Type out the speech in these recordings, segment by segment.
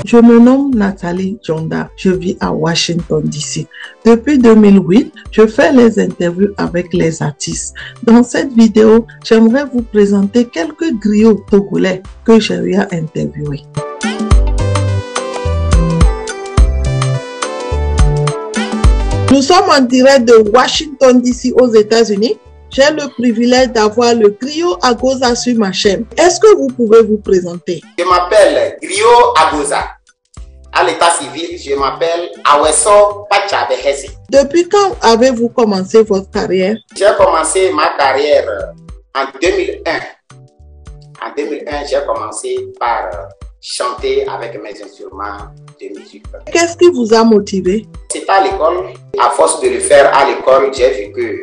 Je me nomme Nathalie Djonda. Je vis à Washington, D.C. Depuis 2008, je fais les interviews avec les artistes. Dans cette vidéo, j'aimerais vous présenter quelques griots togolais que j'ai eu à interviewer. Nous sommes en direct de Washington, D.C. aux États-Unis. J'ai le privilège d'avoir le griot Agoza sur ma chaîne. Est-ce que vous pouvez vous présenter? Je m'appelle Griot Agoza. À l'état civil, je m'appelle Aweso Pachabehesi. Depuis quand avez-vous commencé votre carrière? J'ai commencé ma carrière en 2001. En 2001, j'ai commencé par chanter avec mes instruments de musique. Qu'est-ce qui vous a motivé? C'est à l'école. À force de le faire à l'école, j'ai vu que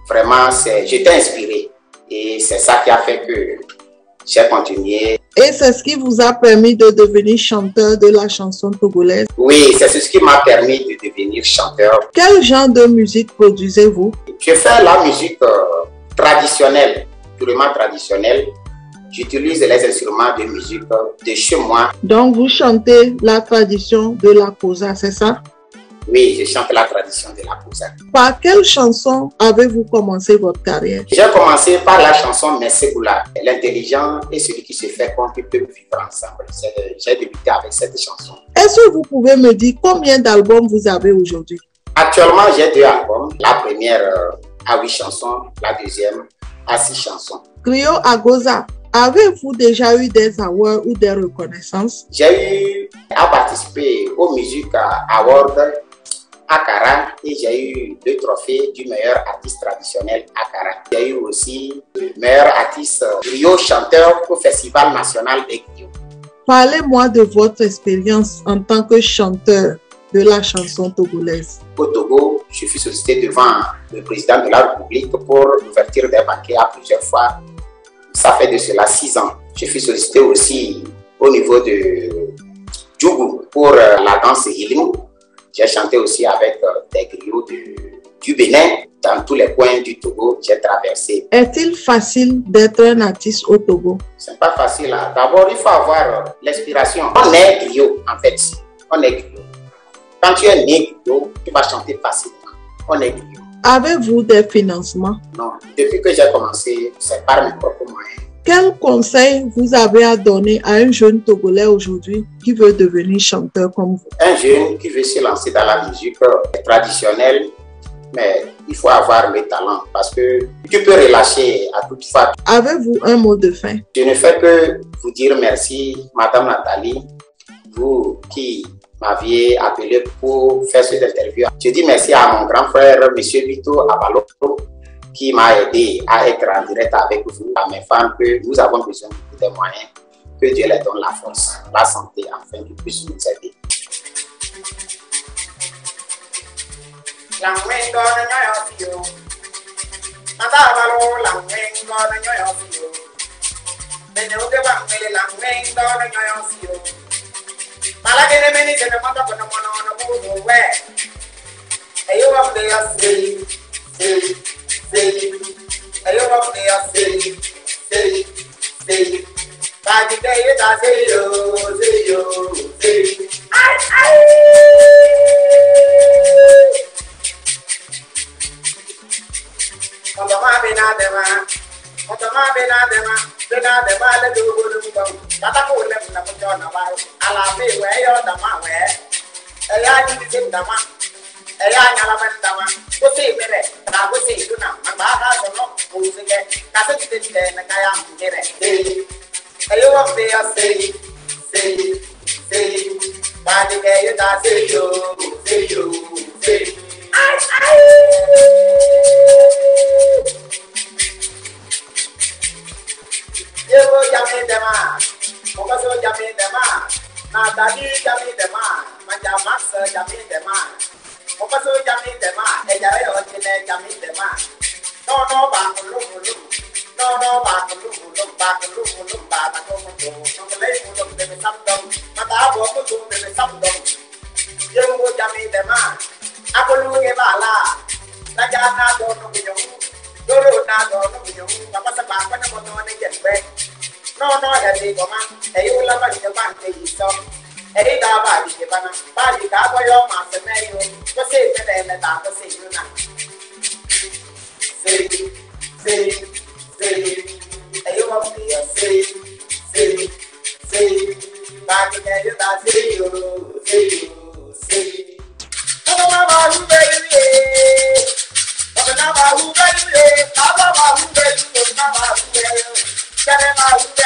vraiment, j'étais inspiré. Et c'est ça qui a fait que j'ai continué. Et c'est ce qui vous a permis de devenir chanteur de la chanson togolaise? Oui, c'est ce qui m'a permis de devenir chanteur. Quel genre de musique produisez-vous? Je fais la musique traditionnelle, purement traditionnelle. J'utilise les instruments de musique de chez moi. Donc vous chantez la tradition de la Kosa, c'est ça? Oui, je chante la tradition de la Kosa. Par quelle chanson avez-vous commencé votre carrière? J'ai commencé par la chanson Messegoula. L'intelligent et celui qui se fait compte peuvent vivre ensemble. J'ai débuté avec cette chanson. Est-ce que vous pouvez me dire combien d'albums vous avez aujourd'hui? Actuellement, j'ai 2 albums. La première à 8 chansons, la deuxième à 6 chansons. Griot Agoza, avez-vous déjà eu des awards ou des reconnaissances? J'ai eu à participer aux Music Awards à Kara et j'ai eu 2 trophées du meilleur artiste traditionnel à Kara. J'ai eu aussi le meilleur artiste griot chanteur au Festival national des griots. Parlez-moi de votre expérience en tant que chanteur de la chanson togolaise. Au Togo, je suis sollicité devant le président de la République pour l'ouverture des banquets à plusieurs fois. Ça fait de cela 6 ans. Je suis sollicité aussi au niveau de Djougou pour la danse Hilim. J'ai chanté aussi avec des griots du Bénin. Dans tous les coins du Togo, j'ai traversé. Est-il facile d'être un artiste au Togo? C'est pas facile. D'abord, il faut avoir l'inspiration. On est griot, en fait. On est griot. Quand tu es né griot, tu vas chanter facilement. On est griot. Avez-vous des financements? Non. Depuis que j'ai commencé, c'est par mes propres moyens. Quel conseil vous avez à donner à un jeune Togolais aujourd'hui qui veut devenir chanteur comme vous? Un jeune qui veut se lancer dans la musique traditionnelle, mais il faut avoir le talent parce que tu peux relâcher à toute fois. Avez-vous un mot de fin? Je ne fais que vous dire merci, Madame Nathalie, vous qui m'aviez appelé pour faire cette interview. Je dis merci à mon grand frère, M. Vito Abalo, qui m'a aidé à être en direct avec vous, à mes fans, que nous avons besoin de des moyens, que Dieu leur donne la force, la santé, afin qu'ils puissent nous aider. Hey, Daba, the body, Daba, your master, Mayo, the same and the Daba, say you now. Say, you must be a say, back in the say. Oh, Mama, who baby, oh, Mama, who baby, Mama, who baby, Mama, who baby, Mama, who baby,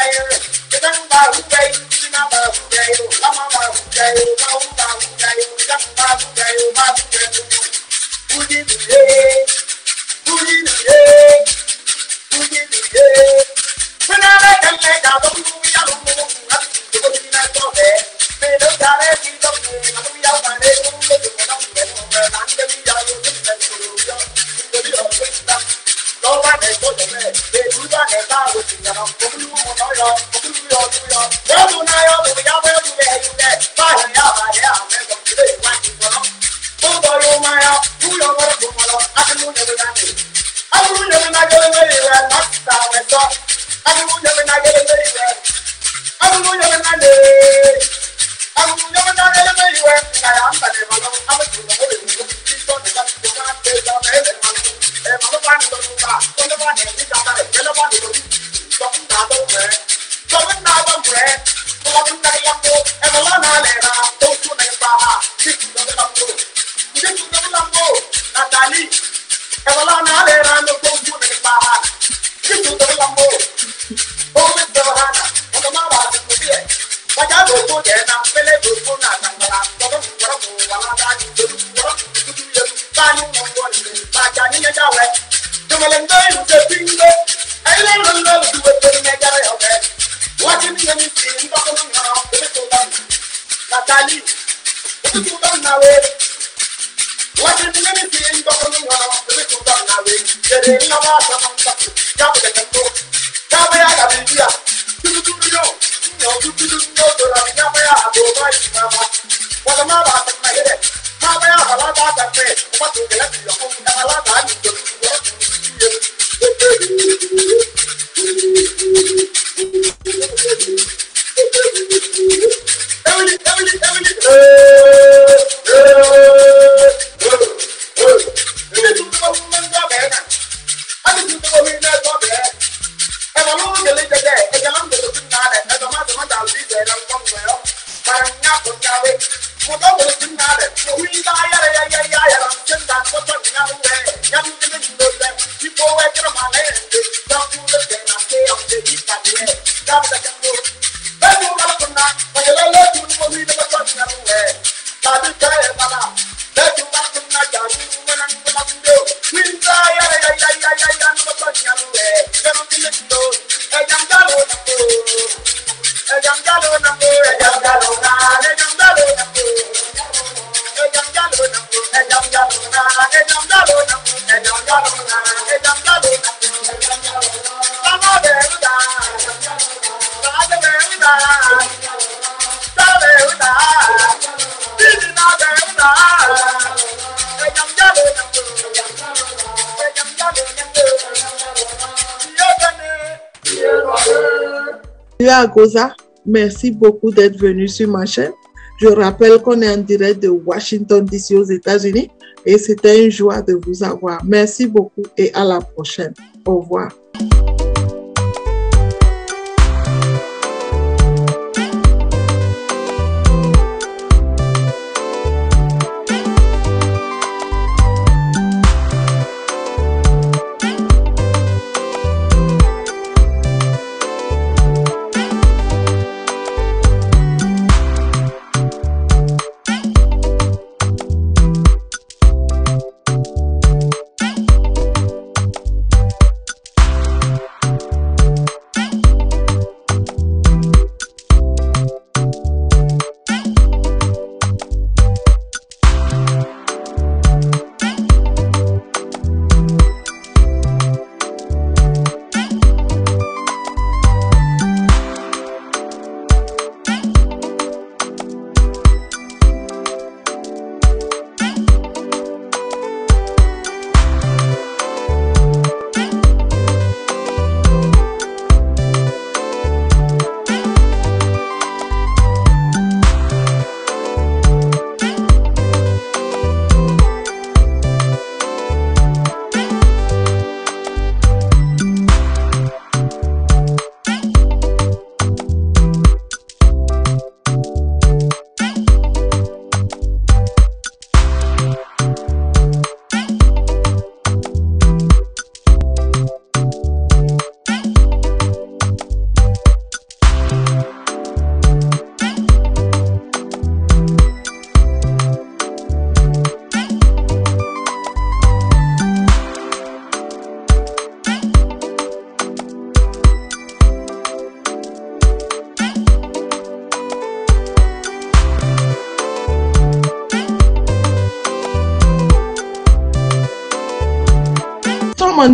Goza, merci beaucoup d'être venu sur ma chaîne. Je rappelle qu'on est en direct de Washington DC aux États-Unis et c'était une joie de vous avoir. Merci beaucoup et à la prochaine. Au revoir.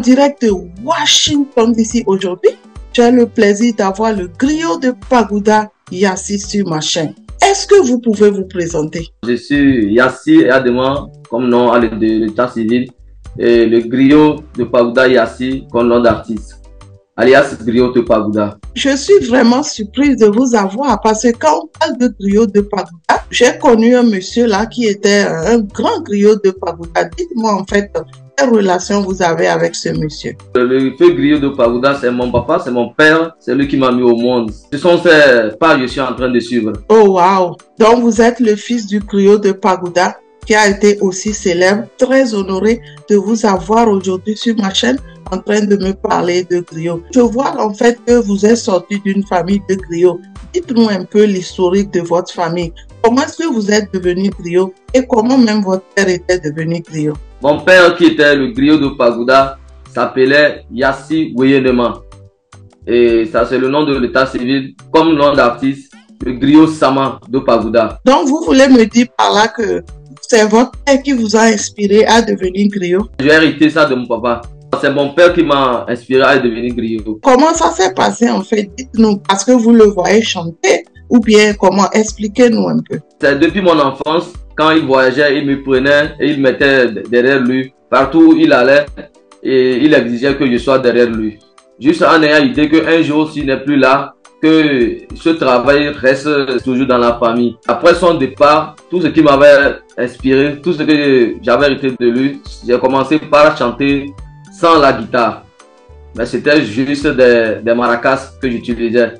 direct de Washington DC aujourd'hui. J'ai le plaisir d'avoir le griot de Pagoda, Yassi, sur ma chaîne. Est-ce que vous pouvez vous présenter? Je suis Yassi Adema, comme nom de l'état civil, et le griot de Pagoda Yassi comme nom d'artiste, alias griot de Pagoda. Je suis vraiment surprise de vous avoir parce que quand on parle de griot de Pagoda, j'ai connu un monsieur là qui était un grand griot de Pagoda. Dites-moi en fait, quelle relation vous avez avec ce monsieur? Le feu griot de Pagoda, c'est mon papa, c'est mon père, c'est lui qui m'a mis au monde. Ce sont ces pas je suis en train de suivre. Oh wow! Donc vous êtes le fils du griot de Pagoda qui a été aussi célèbre. Très honoré de vous avoir aujourd'hui sur ma chaîne en train de me parler de griot. Je vois en fait que vous êtes sorti d'une famille de griot. Dites-nous un peu l'historique de votre famille. Comment est-ce que vous êtes devenu griot et comment même votre père était devenu griot? Mon père, qui était le griot de Pagoda, s'appelait Yassi Weyenema. Et ça, c'est le nom de l'état civil, comme nom d'artiste, le griot Sama de Pagoda. Donc, vous voulez me dire par là que c'est votre père qui vous a inspiré à devenir griot? J'ai hérité ça de mon papa. C'est mon père qui m'a inspiré à devenir griot. Comment ça s'est passé en fait? Dites-nous, parce que vous le voyez chanter ou bien comment? Expliquez-nous un peu. C'est depuis mon enfance, quand il voyageait, il me prenait et il me mettait derrière lui. Partout où il allait, et il exigeait que je sois derrière lui. Juste en ayant l'idée qu'un jour, s'il n'est plus là, que ce travail reste toujours dans la famille. Après son départ, tout ce qui m'avait inspiré, tout ce que j'avais hérité de lui, j'ai commencé par chanter sans la guitare. Mais c'était juste des maracas que j'utilisais.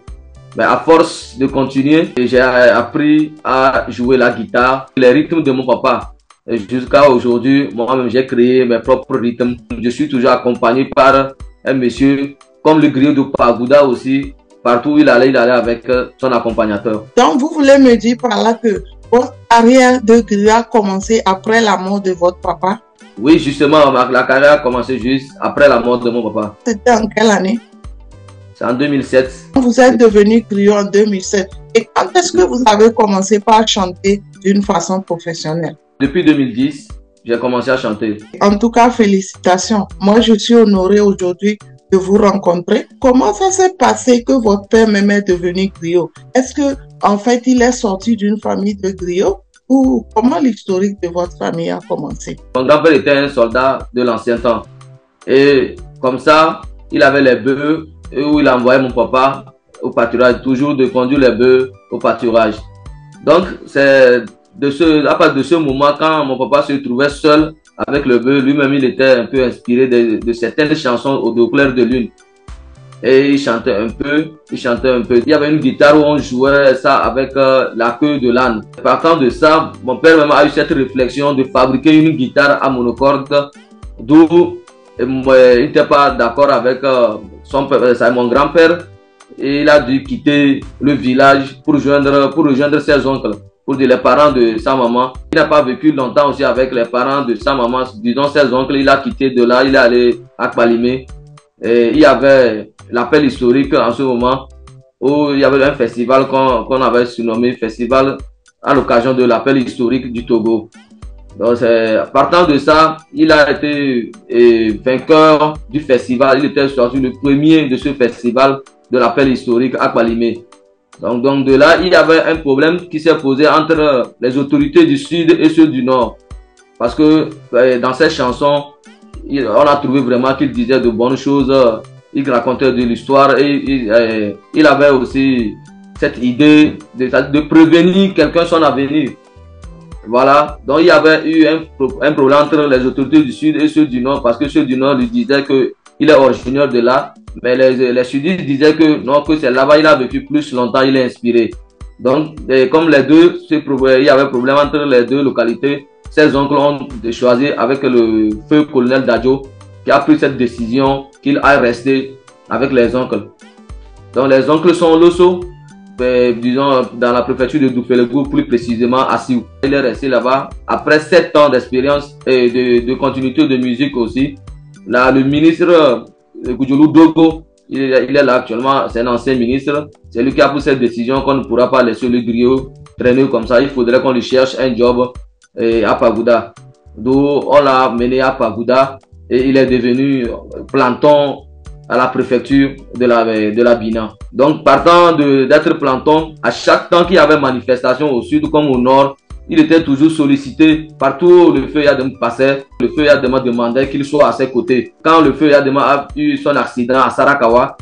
Mais à force de continuer, j'ai appris à jouer la guitare, les rythmes de mon papa. Jusqu'à aujourd'hui, moi-même, j'ai créé mes propres rythmes. Je suis toujours accompagné par un monsieur, comme le griot de Pagoda aussi. Partout où il allait avec son accompagnateur. Donc, vous voulez me dire par là que votre carrière de griot a commencé après la mort de votre papa? Oui, justement, la carrière a commencé juste après la mort de mon papa. C'était en quelle année? C'est en 2007. Vous êtes devenu griot en 2007. Et quand est-ce que vous avez commencé par chanter d'une façon professionnelle? Depuis 2010, j'ai commencé à chanter. En tout cas, félicitations. Moi, je suis honoré aujourd'hui de vous rencontrer. Comment ça s'est passé que votre père même est devenu griot? Est-ce que, en fait, il est sorti d'une famille de griots? Ou comment l'historique de votre famille a commencé? Mon grand-père était un soldat de l'ancien temps. Et comme ça, il avait les bœufs où il envoyait mon papa au pâturage, toujours de conduire les bœufs au pâturage. Donc, c'est à partir de ce moment, quand mon papa se trouvait seul avec le bœuf, lui-même, il était un peu inspiré de certaines chansons au clair de lune. Et il chantait un peu, il y avait une guitare où on jouait ça avec la queue de l'âne. Partant de ça, mon père même a eu cette réflexion de fabriquer une guitare à monocorde, d'où il n'était pas d'accord avec mon grand-père. Et il a dû quitter le village pour rejoindre ses oncles, pour dire les parents de sa maman. Il n'a pas vécu longtemps aussi avec les parents de sa maman, disons ses oncles. Il a quitté de là, il est allé à Kpalimé. Et il y avait l'appel historique en ce moment où il y avait un festival qu'on avait surnommé festival à l'occasion de l'appel historique du Togo. Donc, partant de ça, il a été vainqueur du festival. Il était sorti le premier de ce festival de l'appel historique à Kpalimé. Donc de là, il y avait un problème qui s'est posé entre les autorités du Sud et ceux du Nord. Parce que dans ces chansons, on a trouvé vraiment qu'il disait de bonnes choses. Il racontait de l'histoire et il avait aussi cette idée de prévenir quelqu'un son avenir. Voilà, donc il y avait eu un problème entre les autorités du Sud et ceux du Nord, parce que ceux du Nord lui disaient qu'il est originaire de là, mais les Sudistes disaient que non, que c'est là-bas il a vécu plus longtemps, il est inspiré. Donc, comme les deux, il y avait problème entre les deux localités, ses oncles ont choisi avec le feu colonel Dadjo, qui a pris cette décision qu'il a resté avec les oncles. Donc les oncles sont Losso, disons dans la préfecture de Doufelegou, plus précisément à Siou. Il est resté là-bas après 7 ans d'expérience et de continuité de musique aussi. Là, le ministre Goudiolou Dogo, il est là actuellement, c'est un ancien ministre. C'est lui qui a pris cette décision qu'on ne pourra pas laisser le griot traîner comme ça. Il faudrait qu'on lui cherche un job à Pagoda. D'où on l'a mené à Pagoda. et il est devenu planton à la préfecture de la Bina. Donc, partant d'être planton, à chaque temps qu'il y avait manifestation au sud comme au nord, il était toujours sollicité partout où le feu Yadema passait. Le feu Yadema demandait qu'il soit à ses côtés. Quand le feu Yadema a eu son accident à Sarakawa,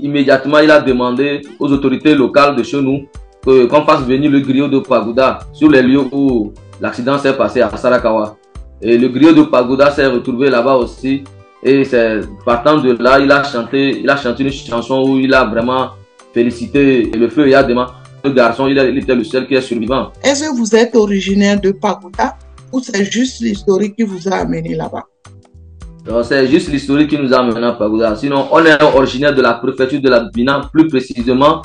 immédiatement il a demandé aux autorités locales de chez nous qu'on fasse venir le griot de Pagoda sur les lieux où l'accident s'est passé à Sarakawa. Et le griot de Pagoda s'est retrouvé là-bas aussi. Et c'est partant de là, il a chanté une chanson où il a vraiment félicité le feu Yadema. Le garçon, il était le seul qui est survivant. Est-ce que vous êtes originaire de Pagoda ou c'est juste l'historique qui vous a amené là-bas? C'est juste l'historique qui nous a amené à Pagoda. Sinon, on est originaire de la préfecture de la Bina, plus précisément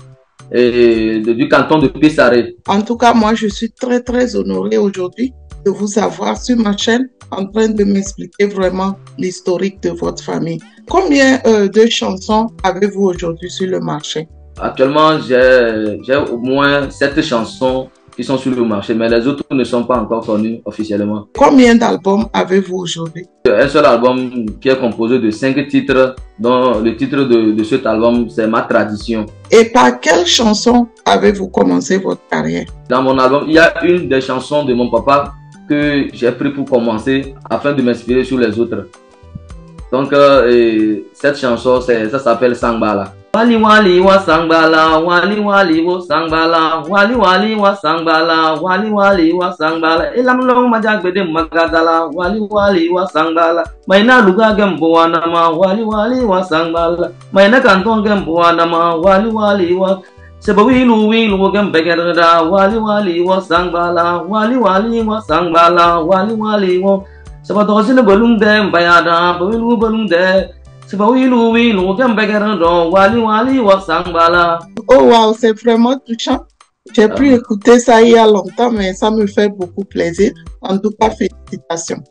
du canton de Pessaré. En tout cas, moi, je suis très, très honorée aujourd'hui de vous avoir sur ma chaîne en train de m'expliquer vraiment l'historique de votre famille. Combien de chansons avez-vous aujourd'hui sur le marché? Actuellement, j'ai au moins 7 chansons qui sont sur le marché, mais les autres ne sont pas encore connues officiellement. Combien d'albums avez-vous aujourd'hui? Un seul album qui est composé de 5 titres, dont le titre de cet album, c'est Ma Tradition. Et par quelle chanson avez-vous commencé votre carrière? Dans mon album, il y a une des chansons de mon papa que j'ai pris pour commencer afin de m'inspirer sur les autres. Donc, cette chanson, ça s'appelle Sangbala. Wali wali wa sangbala, wali wali wa sangbala, wali wali wa sangbala, wali wali wa sangbala. Elam long majagbede magadala, wali wali wa sangbala. Maina luga gembo wanama, wali wali wa sangbala. Maina kanton gembo wanama, wali wali wa. Seba wilu wilu gembegerda, wali wali wa sangbala, wali wali wa sangbala, wali wali wa. Seba dozine balung de bayada, bawilu balung de. Oh wow, c'est vraiment touchant. J'ai pu écouter ça il y a longtemps, mais ça me fait beaucoup plaisir. En tout cas, félicitations.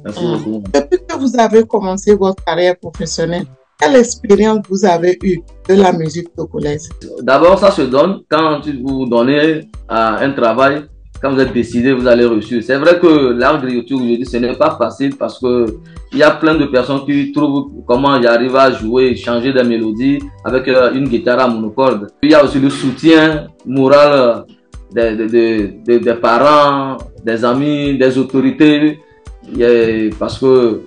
Merci beaucoup. Depuis que vous avez commencé votre carrière professionnelle, quelle expérience vous avez eue de la musique togolaise? D'abord, ça se donne quand vous donnez un travail. Quand vous êtes décidé, vous allez réussir. C'est vrai que l'art de YouTube aujourd'hui, ce n'est pas facile parce que il y a plein de personnes qui trouvent comment y arriver à jouer, changer des mélodies avec une guitare à monocorde. Il y a aussi le soutien moral des parents, des amis, des autorités. Parce que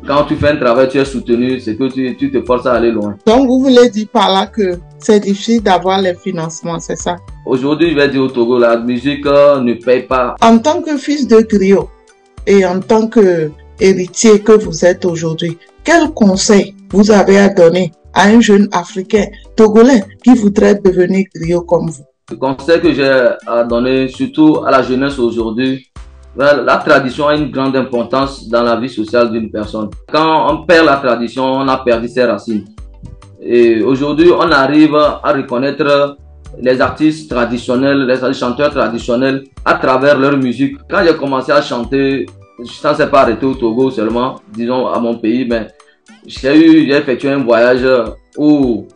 quand tu fais un travail, tu es soutenu, c'est que tu te forces à aller loin. Donc, vous voulez dire par là que c'est difficile d'avoir les financements, c'est ça? Aujourd'hui, je vais dire au Togo, la musique ne paye pas. En tant que fils de griot et en tant qu'héritier que vous êtes aujourd'hui, quel conseil vous avez à donner à un jeune Africain togolais qui voudrait devenir griot comme vous? Le conseil que j'ai à donner, surtout à la jeunesse aujourd'hui, la tradition a une grande importance dans la vie sociale d'une personne. Quand on perd la tradition, on a perdu ses racines. Et aujourd'hui, on arrive à reconnaître les artistes traditionnels, les chanteurs traditionnels à travers leur musique. Quand j'ai commencé à chanter, ça ne s'est pas arrêté au Togo seulement, disons à mon pays, mais j'ai effectué un voyage où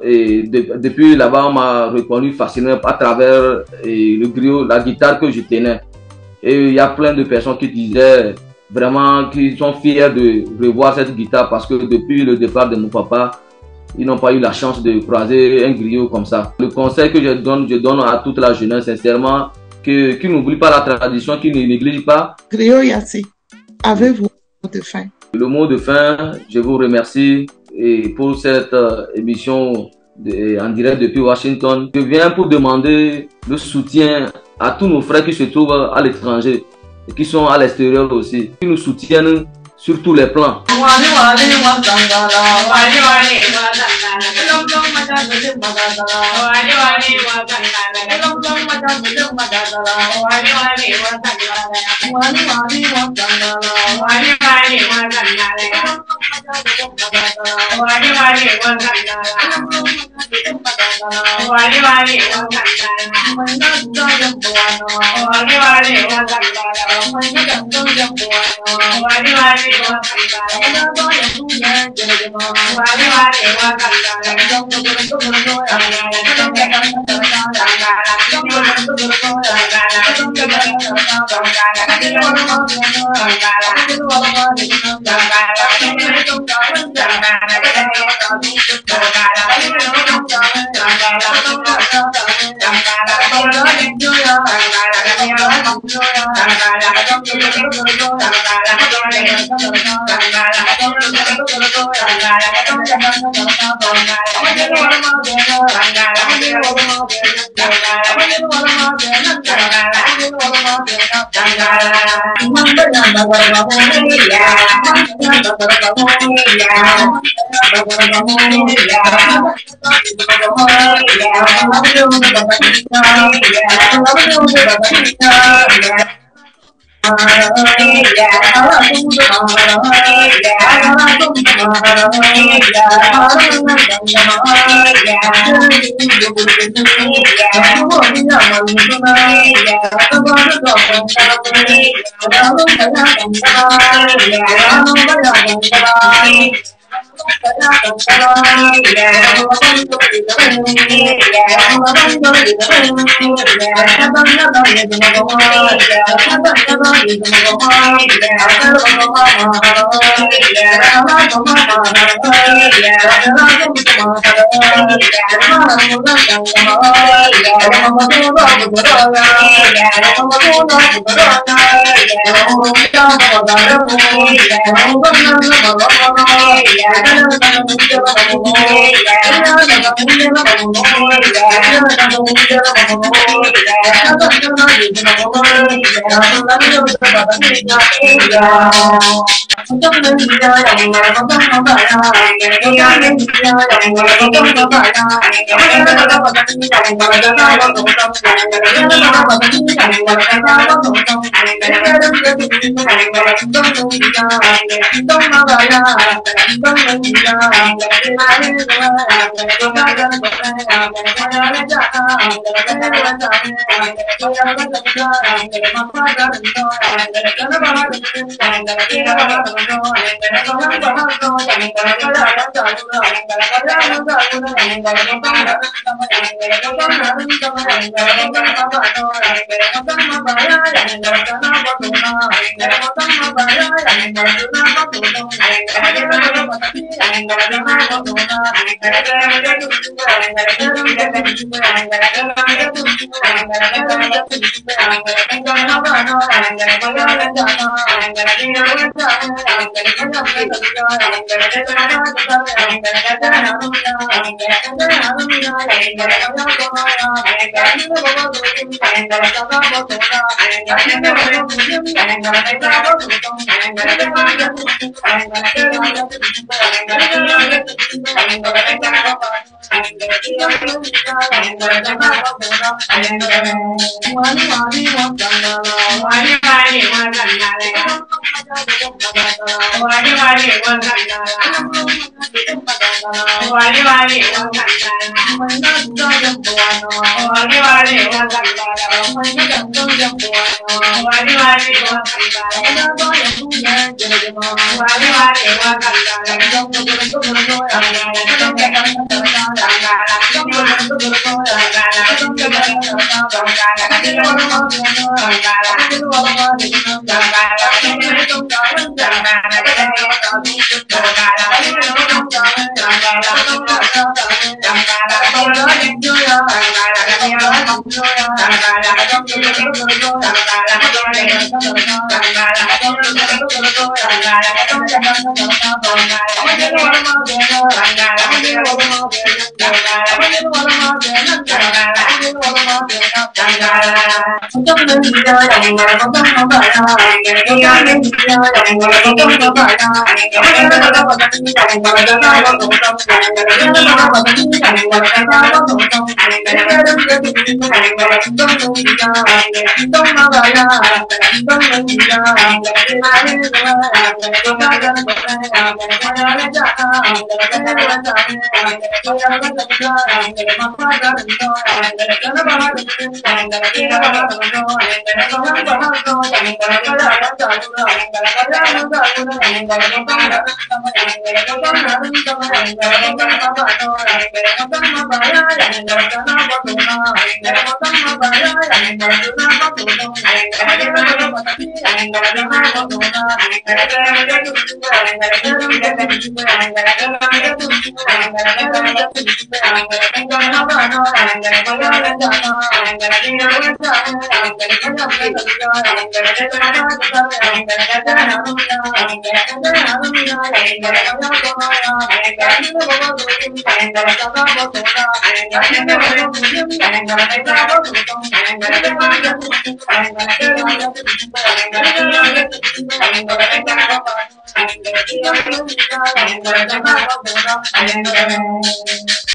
depuis là-bas, on m'a reconnu facilement à travers le griot, la guitare que je tenais. Et il y a plein de personnes qui disaient vraiment qu'ils sont fiers de revoir cette guitare parce que depuis le départ de mon papa, ils n'ont pas eu la chance de croiser un griot comme ça. Le conseil que je donne à toute la jeunesse, sincèrement, qu'ils n'oublient pas la tradition, qu'ils ne négligent pas. Griot Yassi, avez-vous un mot de fin? Le mot de fin, je vous remercie pour cette émission en direct depuis Washington. Je viens pour demander le soutien à tous nos frères qui se trouvent à l'étranger et qui sont à l'extérieur aussi, qui nous soutiennent sur tous les plans.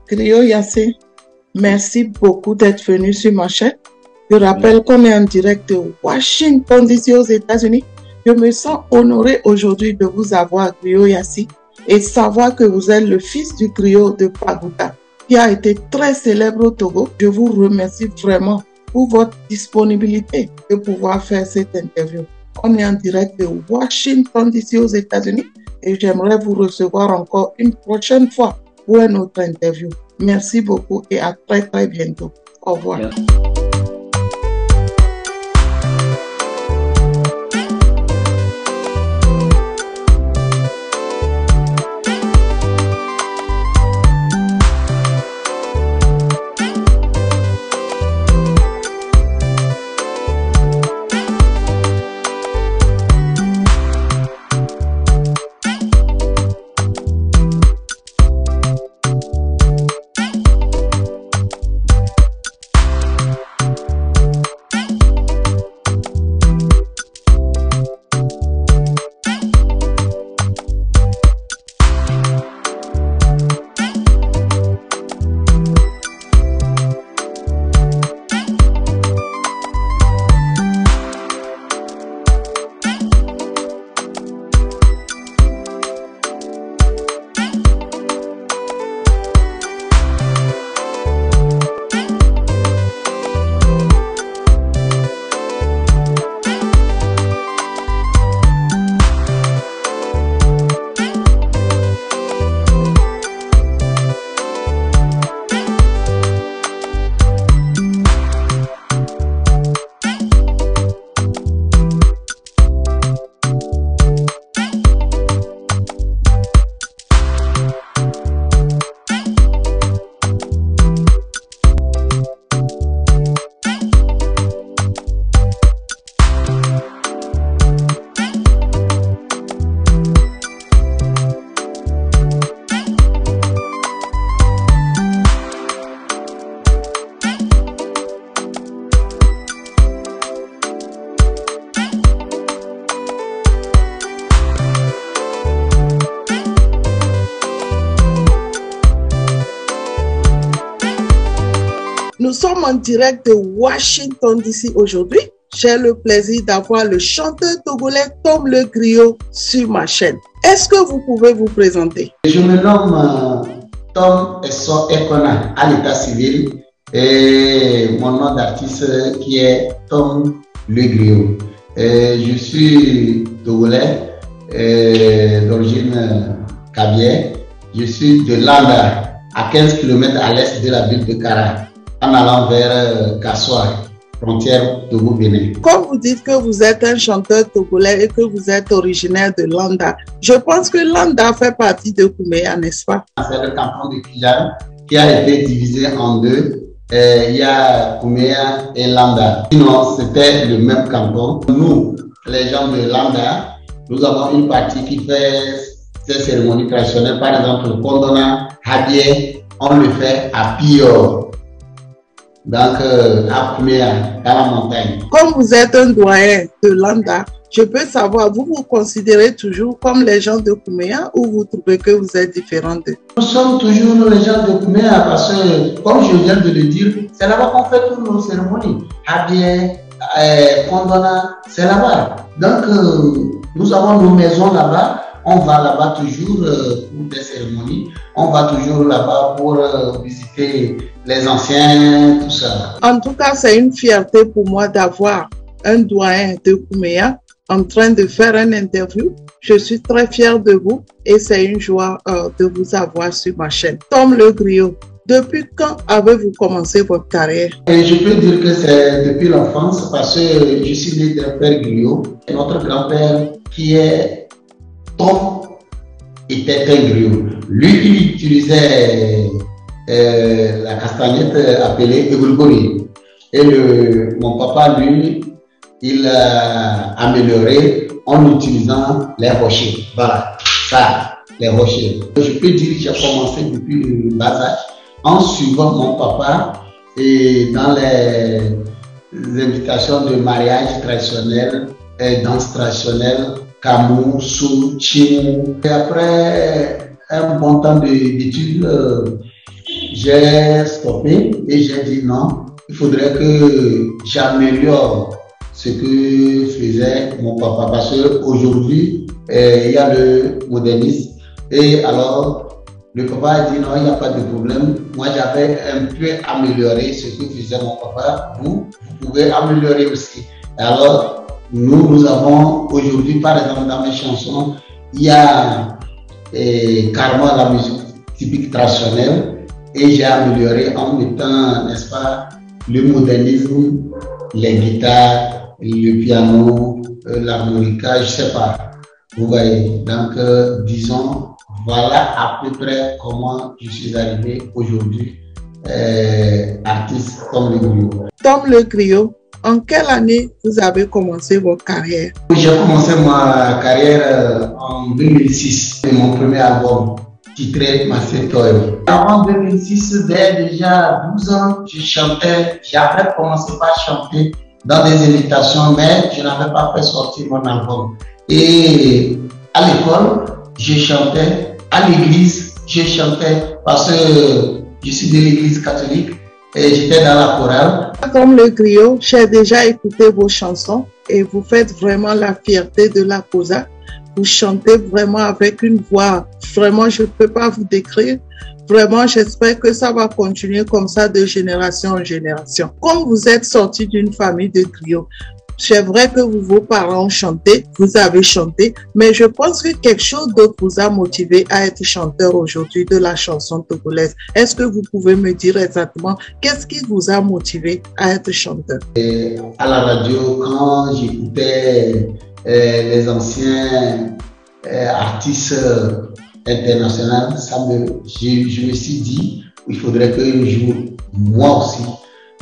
Griot Yassé, merci beaucoup d'être venu sur ma chaîne. Je rappelle qu'on est en direct de Washington DC aux États-Unis. Je me sens honoré aujourd'hui de vous avoir, Griot Yassé, et savoir que vous êtes le fils du griot de Pagouta, qui a été très célèbre au Togo. Je vous remercie vraiment pour votre disponibilité de pouvoir faire cette interview. On est en direct de Washington DC aux États-Unis et j'aimerais vous recevoir encore une prochaine fois pour une autre interview. Merci beaucoup et à très bientôt. Au revoir. Merci. Nous sommes en direct de Washington DC aujourd'hui. J'ai le plaisir d'avoir le chanteur togolais Tom Le Griot sur ma chaîne. Est-ce que vous pouvez vous présenter? Je me nomme Tom Esso Ekona à l'état civil et mon nom d'artiste qui est Tom Le Griot. Je suis togolais d'origine kabylie. Je suis de Landa, à 15 km à l'est de la ville de Kara, en allant vers Kassoa, frontière Togo-Bénin. Comme vous dites que vous êtes un chanteur togolais et que vous êtes originaire de Landa, je pense que Landa fait partie de Kouméa, n'est-ce pas? C'est le canton de Kijan qui a été divisé en deux. Il y a Kouméa et Landa. Sinon, c'était le même canton. Nous, les gens de Landa, nous avons une partie qui fait ces cérémonies traditionnelles. Par exemple, le Kondona, Habie, on le fait à Pio. Donc, à Kouméa, dans la montagne. Comme vous êtes un doyen de Landa, je peux savoir, vous vous considérez toujours comme les gens de Kouméa ou vous trouvez que vous êtes différents d'eux? Nous sommes toujours les gens de Kouméa parce que, comme je viens de le dire, c'est là-bas qu'on fait toutes nos cérémonies. Habie, Kondona, c'est là-bas. Donc, nous avons nos maisons là-bas. On va là-bas toujours pour des cérémonies. On va toujours là-bas pour visiter les anciens, tout ça. En tout cas, c'est une fierté pour moi d'avoir un doyen de Kouméa en train de faire une interview. Je suis très fière de vous et c'est une joie de vous avoir sur ma chaîne. Tom Le Griot, depuis quand avez-vous commencé votre carrière? Et je peux dire que c'est depuis l'enfance parce que je suis né d'un père griot. Et notre grand-père qui est Tom était un griot. Lui, il utilisait la castagnette appelée Egoulgori. Et mon papa, lui, il a amélioré en utilisant les rochers. Voilà, ça, les rochers. Je peux dire que j'ai commencé depuis le bas âge en suivant mon papa et dans les invitations de mariage traditionnel, danse traditionnelle, Kamou, Sou, Chimou. Et après un bon temps d'études, j'ai stoppé et j'ai dit non, il faudrait que j'améliore ce que faisait mon papa parce qu'aujourd'hui, il y a le modernisme et alors le papa a dit non, il n'y a pas de problème. Moi, j'avais un peu amélioré ce que faisait mon papa. Vous pouvez améliorer aussi. Alors, nous avons aujourd'hui, par exemple, dans mes chansons, il y a carrément la musique typique traditionnelle et j'ai amélioré en mettant, n'est-ce pas, le modernisme, les guitares, le piano, l'harmonica, je ne sais pas. Vous voyez, donc disons, voilà à peu près comment je suis arrivé aujourd'hui artiste Tom Le Griot. Tom Le Griot, en quelle année vous avez commencé votre carrière? J'ai commencé ma carrière en 2006, c'est mon premier album titré Massé Toyo. Avant 2006, dès déjà 12 ans, je chantais, j'ai après commencé par chanter dans des invitations, mais je n'avais pas fait sortir mon album. Et à l'école, je chantais, à l'église, je chantais parce que je suis de l'église catholique et j'étais dans la chorale. Comme Le Griot, j'ai déjà écouté vos chansons et vous faites vraiment la fierté de la Kosa. Vous chantez vraiment avec une voix, vraiment je ne peux pas vous décrire. Vraiment, j'espère que ça va continuer comme ça de génération en génération. Comme vous êtes sorti d'une famille de griots, c'est vrai que vos parents ont chanté, vous avez chanté, mais je pense que quelque chose d'autre vous a motivé à être chanteur aujourd'hui de la chanson togolaise. Est-ce que vous pouvez me dire exactement qu'est-ce qui vous a motivé à être chanteur? À la radio, quand j'écoutais les anciens artistes internationaux, je me suis dit il faudrait qu'un jour, moi aussi,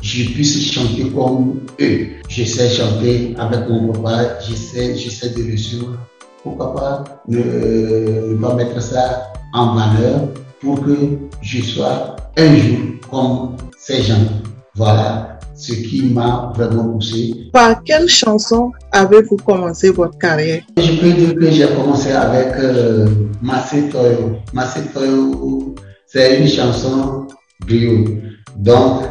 je puisse chanter comme eux. Je sais chanter avec mon papa, j'essaie de le suivre. Pourquoi pas ne pas mettre ça en valeur pour que je sois un jour comme ces gens. Voilà ce qui m'a vraiment poussé. Par quelle chanson avez-vous commencé votre carrière? Je peux dire que j'ai commencé avec Massé Toyo. Massé Toyo, c'est une chanson griot. Donc,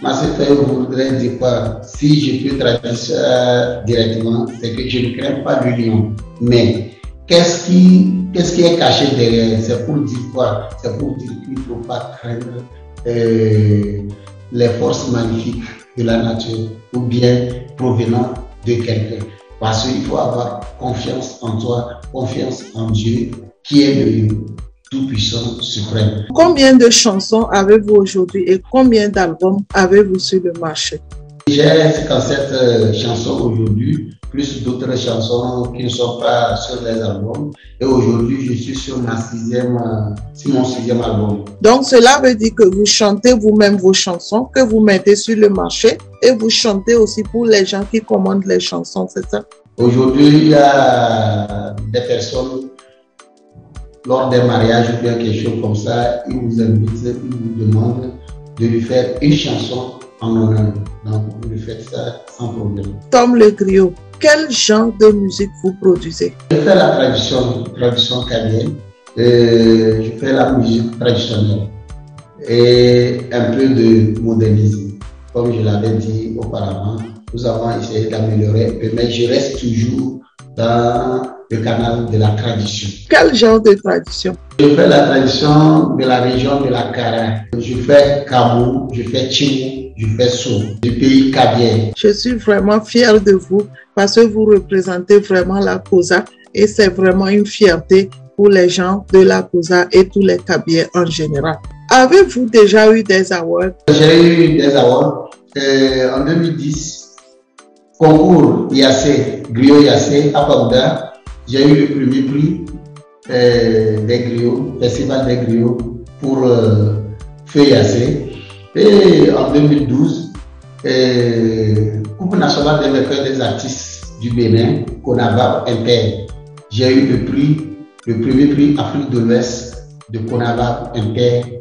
Massé Toyo voudrait dire quoi? Si je peux traduire ça directement, c'est que je ne crains pas le lion. Mais qu'est-ce qui est caché derrière? C'est pour dire quoi? C'est pour dire qu'il ne faut pas craindre les forces magnifiques de la nature ou bien provenant de quelqu'un. Parce qu'il faut avoir confiance en toi, confiance en Dieu qui est le Tout-Puissant suprême. Combien de chansons avez-vous aujourd'hui et combien d'albums avez-vous sur le marché? J'ai 57 chansons aujourd'hui, plus d'autres chansons qui ne sont pas sur les albums. Et aujourd'hui, je suis sur mon sixième album. Donc, cela veut dire que vous chantez vous-même vos chansons, que vous mettez sur le marché et vous chantez aussi pour les gens qui commandent les chansons, c'est ça? Aujourd'hui, il y a des personnes, lors des mariages ou bien quelque chose comme ça, ils vous invitent, ils vous demandent de lui faire une chanson en honneur. Donc, vous lui faites ça sans problème. Tom Le Griot, quel genre de musique vous produisez? Je fais la tradition kabylie, je fais la musique traditionnelle et un peu de modernisme. Comme je l'avais dit auparavant, nous avons essayé d'améliorer, mais je reste toujours dans le canal de la tradition. Quel genre de tradition? Je fais la tradition de la région de la Kara. Je fais Kamou, je fais Chimou, je fais Sou, du pays kabien. Je suis vraiment fière de vous parce que vous représentez vraiment la Kosa et c'est vraiment une fierté pour les gens de la Kosa et tous les Kabyens en général. Avez-vous déjà eu des awards? J'ai eu des awards en 2010, concours Yassé, Griot Yassé à Pabda. J'ai eu le premier prix des griots, Festival des griots pour Feu Yassé. Et en 2012, Coupe nationale des recueils des artistes du Bénin, Conavap Inter. J'ai eu le premier prix Afrique de l'Ouest de Conavap Inter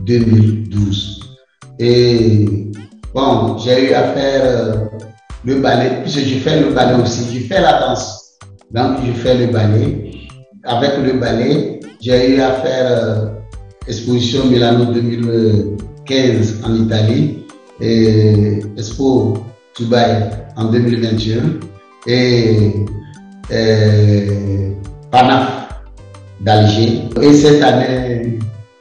2012. Et bon, j'ai eu à faire le ballet, puisque je fais le ballet aussi, je fais la danse. Donc, je fais le ballet. Avec le ballet, j'ai eu à faire exposition Milano 2015 en Italie et Expo Dubaï en 2021 et Panaf d'Alger. Et cette année,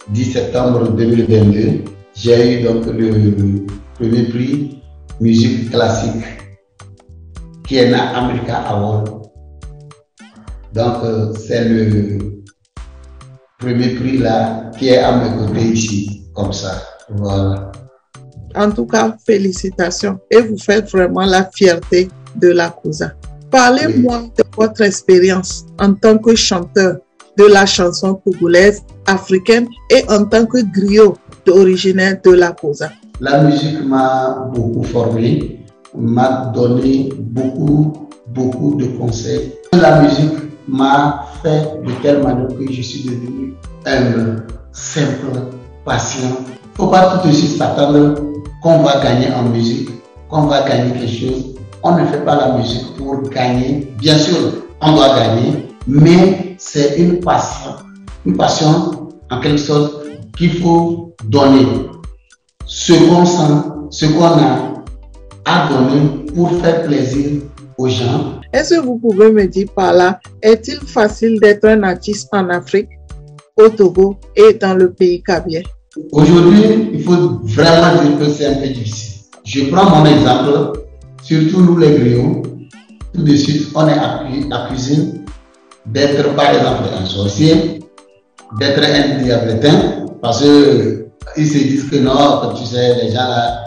10 septembre 2022, j'ai eu donc le premier prix musique classique qui est na America Award. Donc, c'est le premier prix là qui est à mes côtés ici, comme ça. Voilà. En tout cas, félicitations. Et vous faites vraiment la fierté de la COSA. Parlez-moi de votre expérience en tant que chanteur de la chanson togolaise, africaine et en tant que griot originaire de la COSA. La musique m'a beaucoup formé, m'a donné beaucoup de conseils. La musique m'a fait de telle manière que je suis devenu humble, simple, patient. Il ne faut pas tout de suite s'attendre qu'on va gagner en musique, qu'on va gagner quelque chose. On ne fait pas la musique pour gagner. Bien sûr, on doit gagner, mais c'est une passion en quelque sorte qu'il faut donner. Ce qu'on sent, ce qu'on a à donner pour faire plaisir aux gens. Est-ce que vous pouvez me dire par là, est-il facile d'être un artiste en Afrique, au Togo et dans le pays kabien? Aujourd'hui, il faut vraiment dire que c'est un peu difficile. Je prends mon exemple, surtout nous les griots, tout de suite on est accusé d'être par exemple un sorcier, d'être un diablétin, parce qu'ils se disent que non, comme tu sais, les gens là,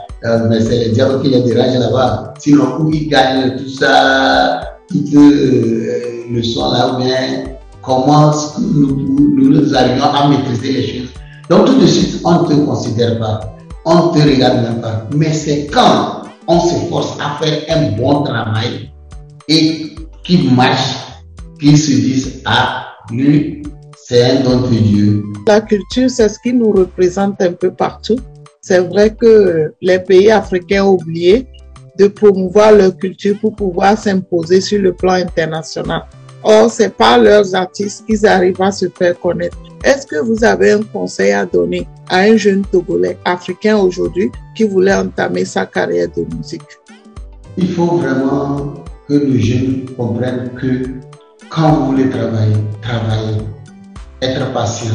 mais c'est les diables qui les dérangent là-bas. Sinon, où ils gagnent tout ça, toute leçon là, ou bien comment nous arrivons à maîtriser les choses. Donc tout de suite, on ne te considère pas, on ne te regarde même pas. Mais c'est quand on s'efforce à faire un bon travail et qui marche, qu'ils se disent, ah, lui, c'est un don de Dieu. La culture, c'est ce qui nous représente un peu partout. C'est vrai que les pays africains ont oublié de promouvoir leur culture pour pouvoir s'imposer sur le plan international. Or, c'est par leurs artistes qu'ils arrivent à se faire connaître. Est-ce que vous avez un conseil à donner à un jeune Togolais africain aujourd'hui qui voulait entamer sa carrière de musique? Il faut vraiment que les jeunes comprennent que quand vous voulez travailler, être patient,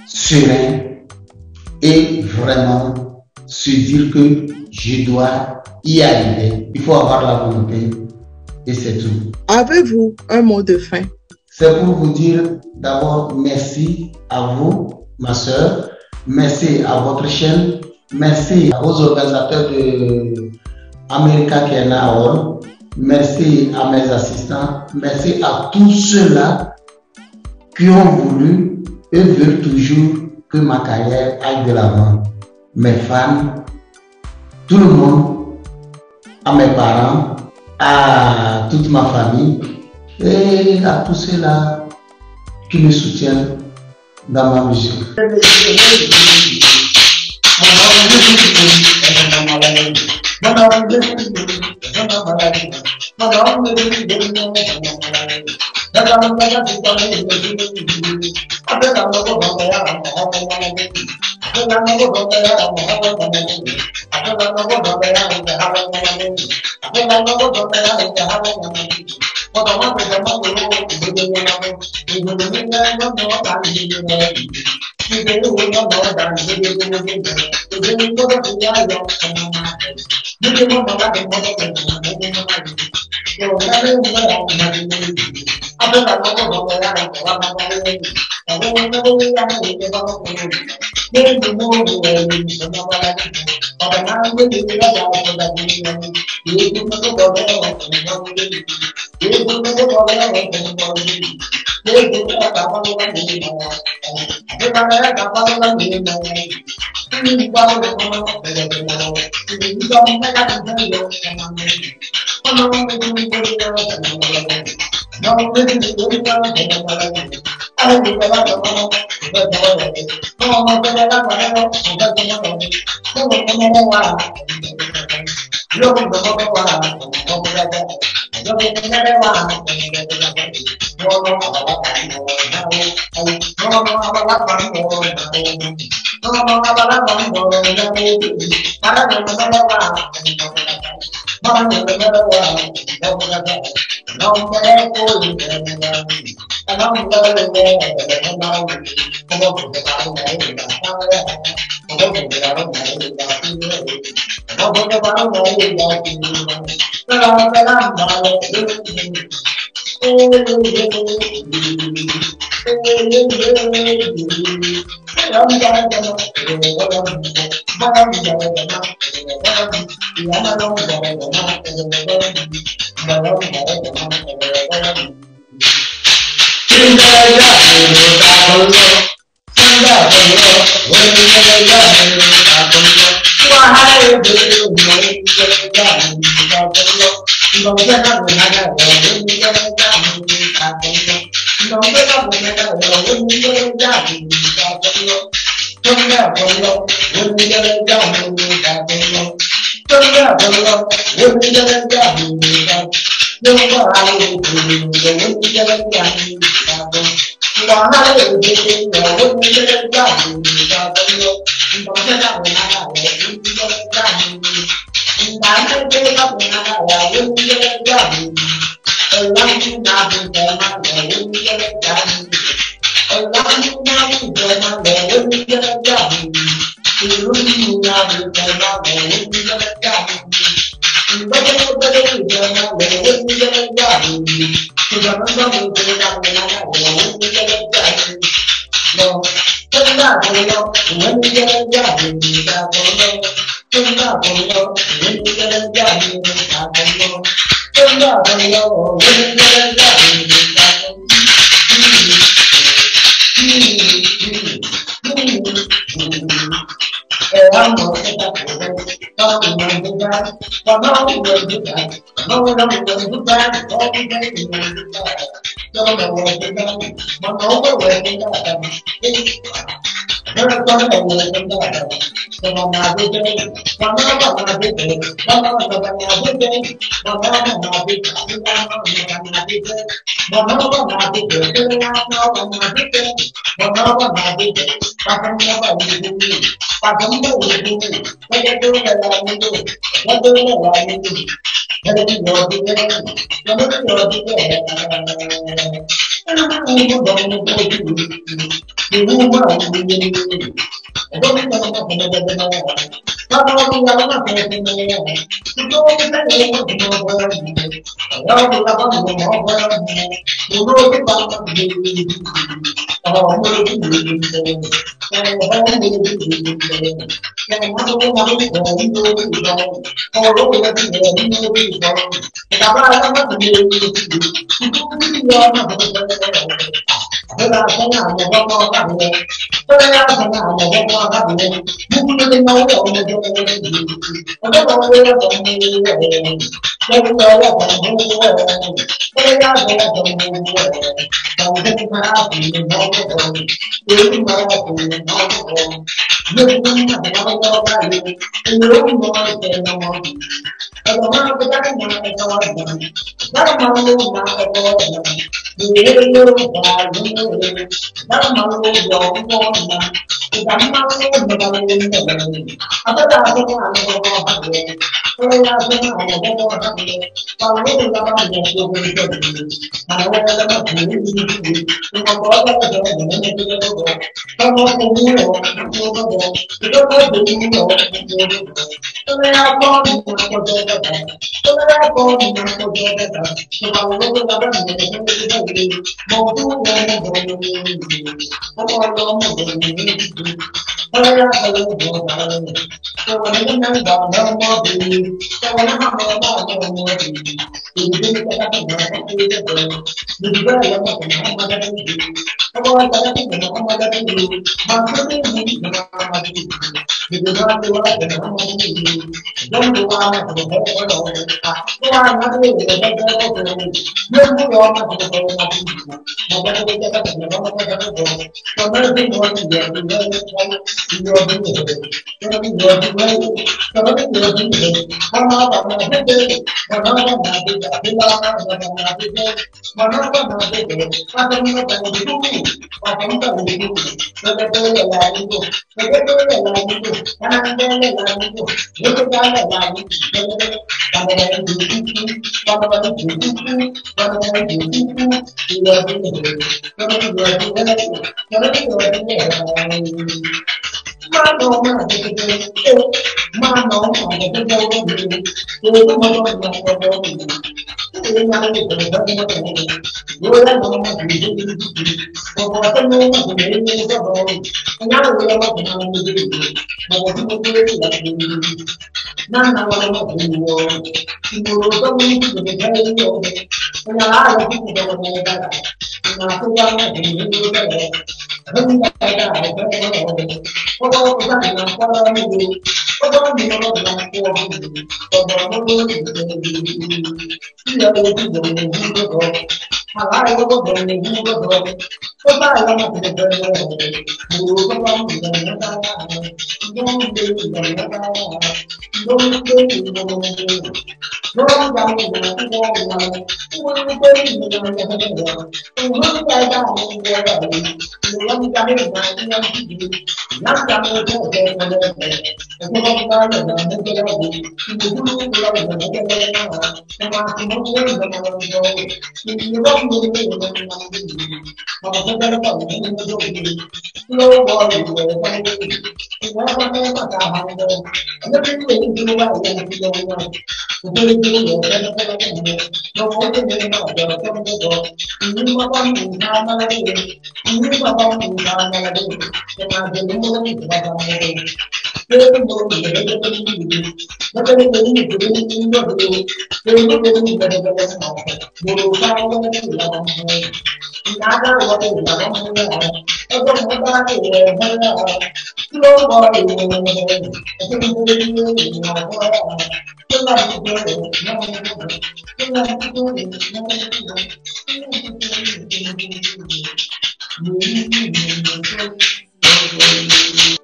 serein et vraiment se dire que je dois y arriver. Il faut avoir la volonté et c'est tout. Avez-vous un mot de fin? C'est pour vous dire d'abord merci à vous, ma soeur, merci à votre chaîne, merci aux organisateurs de America Kena Award, merci à mes assistants, merci à tous ceux-là qui ont voulu et veulent toujours que ma carrière aille de l'avant. Mes fans, tout le monde, à mes parents, à toute ma famille et à tous ceux-là qui me soutiennent dans ma musique.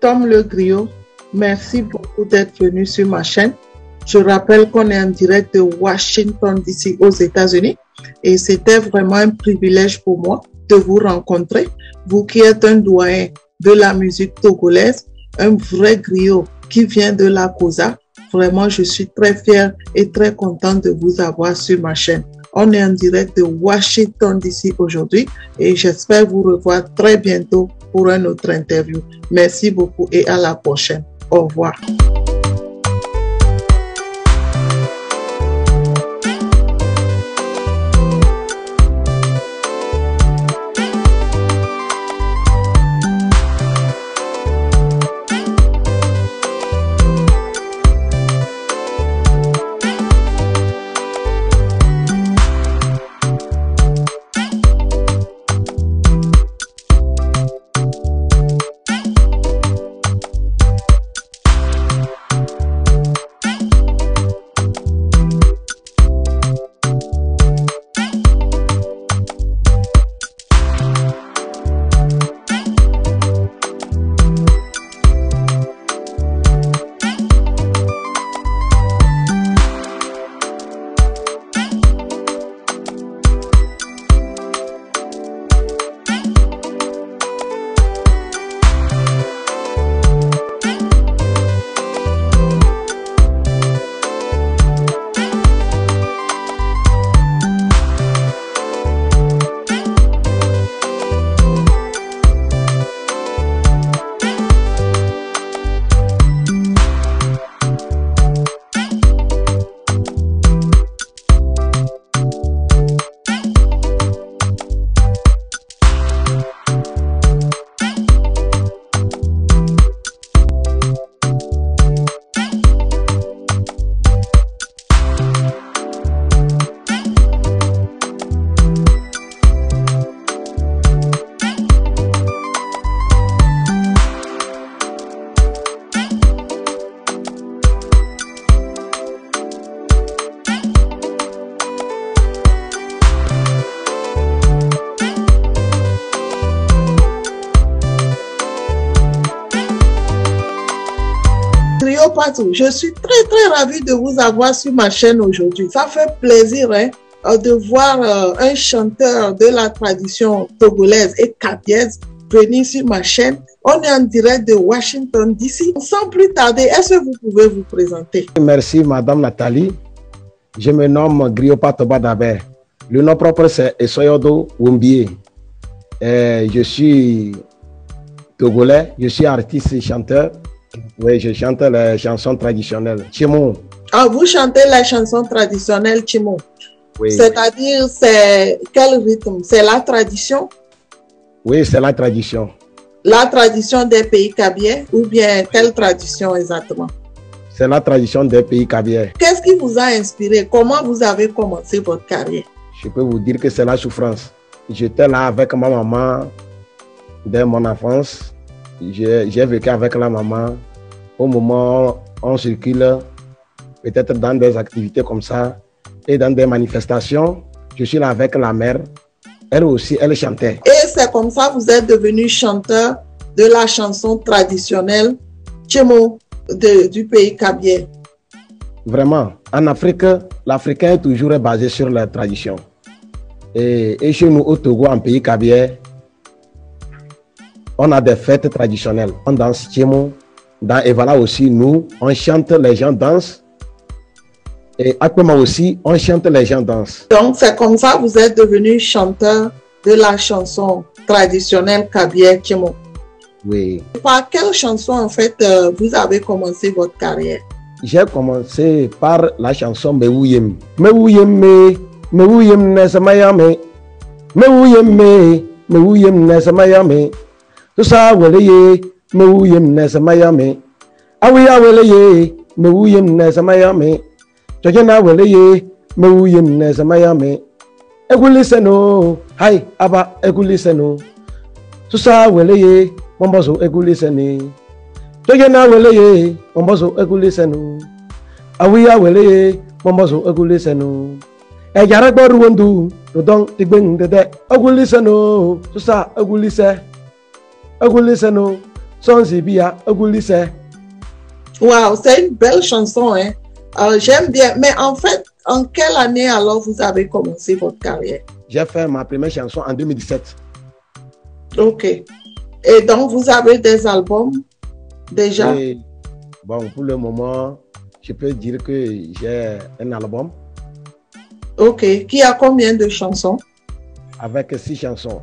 Tom Le Griot, merci beaucoup d'être venu sur ma chaîne. Je rappelle qu'on est en direct de Washington DC aux États-Unis et c'était vraiment un privilège pour moi de vous rencontrer. Vous qui êtes un doyen de la musique togolaise, un vrai griot qui vient de la Kosa. Vraiment, je suis très fière et très contente de vous avoir sur ma chaîne. On est en direct de Washington DC aujourd'hui et j'espère vous revoir très bientôt pour une autre interview. Merci beaucoup et à la prochaine. Au revoir. Griot Patou, je suis très ravie de vous avoir sur ma chaîne aujourd'hui. Ça fait plaisir de voir un chanteur de la tradition togolaise et kabiaise venir sur ma chaîne. On est en direct de Washington DC. Sans plus tarder, est-ce que vous pouvez vous présenter? Merci Madame Nathalie. Je me nomme Griot Patou Badaber. Le nom propre c'est Esoyodo Wumbie. Je suis togolais, je suis artiste et chanteur. Oui, je chante les chansons traditionnelles. Tchimou. Ah, vous chantez les chansons traditionnelles Tchimou. Oui. C'est-à-dire, c'est quel rythme? C'est la tradition? Oui, c'est la tradition. La tradition des pays kabiais ou bien quelle tradition exactement? C'est la tradition des pays kabiais. Qu'est-ce qui vous a inspiré? Comment vous avez commencé votre carrière? Je peux vous dire que c'est la souffrance. J'étais là avec ma maman dès mon enfance. J'ai vécu avec la maman. Au moment où on circule, peut-être dans des activités comme ça et dans des manifestations, je suis là avec la mère. Elle aussi, elle chantait. Et c'est comme ça que vous êtes devenu chanteur de la chanson traditionnelle Tchimo du pays kabiais. Vraiment, en Afrique, l'Africain est toujours basé sur la tradition. Et chez nous, au Togo, en pays kabiais, on a des fêtes traditionnelles. On danse Tchimo. Et voilà aussi, nous, on chante, les gens dansent. Et actuellement aussi, on chante, les gens dansent. Donc, c'est comme ça que vous êtes devenu chanteur de la chanson traditionnelle kabiais Tchimo. Oui. Par quelle chanson, en fait, vous avez commencé votre carrière? J'ai commencé par la chanson Mewouyem. Mewouyem, Mewouyem Nesamayame. Mewouyem, Mewouyem Nesamayame. Tout ça, weleye, Mewouyem Nesamayame. Awi aweleye, Mewouyem Nesamayame. Chojena weleye, Mewouyem Nesamayame. Eguliseno, hai, aba, eguliseno. Tout ça, weleye, Mombozo eguliseni. Chojena weleye, Mombozo eguliseno. Awi aweleye, Mombozo eguliseno. Ejarakba ruwendu, Dodon tigbeng dede, eguliseno. Tout ça, egulise. Eguliseno, Sonzibia, egulise. Wow, c'est une belle chanson, hein? J'aime bien. Mais en fait, en quelle année alors vous avez commencé votre carrière? J'ai fait ma première chanson en 2017. Ok. Et donc, vous avez des albums déjà? Et, bon, pour le moment, je peux dire que j'ai un album. Ok. Qui a combien de chansons? Avec 6 chansons.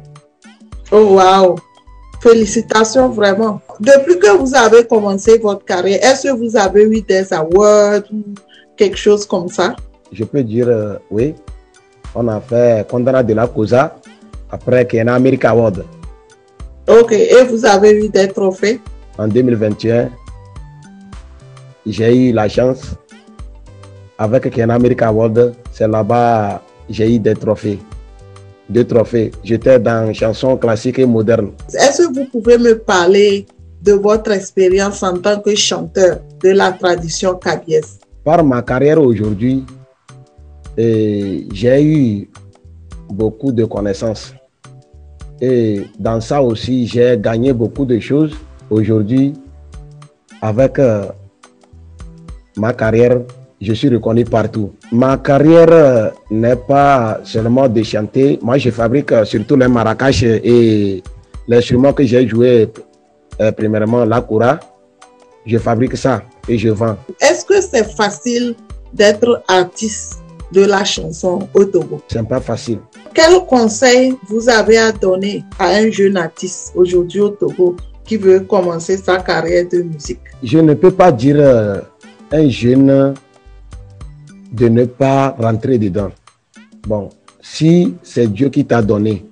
Oh, wow. Félicitations vraiment. Depuis que vous avez commencé votre carrière, est-ce que vous avez eu des awards ou quelque chose comme ça? Je peux dire oui. On a fait Condana de la Cosa après Kenya America Award. Ok. Et vous avez eu des trophées? En 2021, j'ai eu la chance avec Kenya America Award. C'est là-bas j'ai eu des trophées. 2 trophées. J'étais dans chansons classiques et modernes. Est-ce que vous pouvez me parler de votre expérience en tant que chanteur de la tradition kabiaise? Par ma carrière aujourd'hui, j'ai eu beaucoup de connaissances. Et dans ça aussi, j'ai gagné beaucoup de choses. Aujourd'hui, avec ma carrière, je suis reconnu partout. Ma carrière n'est pas seulement de chanter. Moi, je fabrique surtout les maracas et l'instrument que j'ai joué, premièrement, la koura. Je fabrique ça et je vends. Est-ce que c'est facile d'être artiste de la chanson au Togo? C'est pas facile. Quel conseil vous avez à donner à un jeune artiste aujourd'hui au Togo qui veut commencer sa carrière de musique? Je ne peux pas dire à un jeune de ne pas rentrer dedans. Bon, si c'est Dieu qui t'a donné,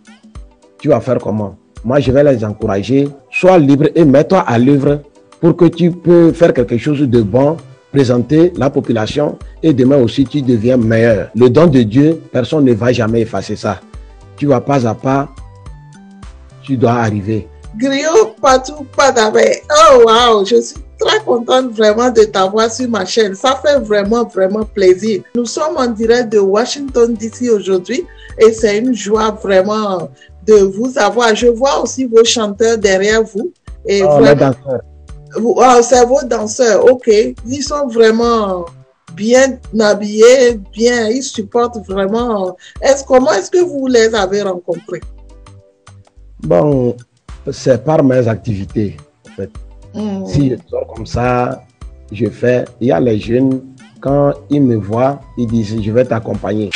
tu vas faire comment? Moi, je vais les encourager. Sois libre et mets-toi à l'œuvre pour que tu peux faire quelque chose de bon, présenter la population et demain aussi tu deviens meilleur. Le don de Dieu, personne ne va jamais effacer ça. Tu vas pas à pas, tu dois arriver. Griot Patou Badaber. Oh wow, je suis très contente vraiment de t'avoir sur ma chaîne. Ça fait vraiment plaisir. Nous sommes en direct de Washington DC aujourd'hui et c'est une joie vraiment de vous avoir. Je vois aussi vos chanteurs derrière vous. Et les danseurs. C'est vos danseurs, ok. Ils sont vraiment bien habillés, bien, ils supportent vraiment. Comment est-ce que vous les avez rencontrés? Bon, c'est par mes activités, en fait. Si je sors comme ça, je fais. Il y a les jeunes, quand ils me voient, ils disent, je vais t'accompagner.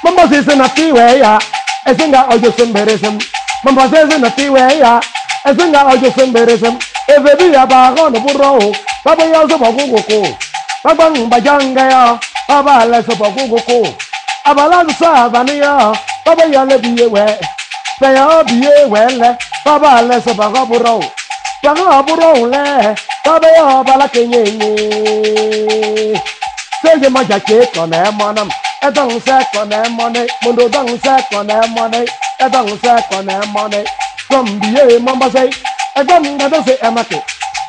Mambo sisi na tiwe ya esinga ojo semberesem. Mambo sisi na tiwe ya esinga ojo semberesem. Evebi ya bago no burro. Baba ya so bagugo. Baba mbajanga ya. Baba le so bagugo. Abala sa bania. Baba ya le biye we. Pe ya biye we le. Baba le so bago burro. Bago burro le. Baba ya bala kenyenye. Seje majache kone manam. I don't say money, Mundo don't say money, I don't say money. From the Mamba say, I don't say Amake.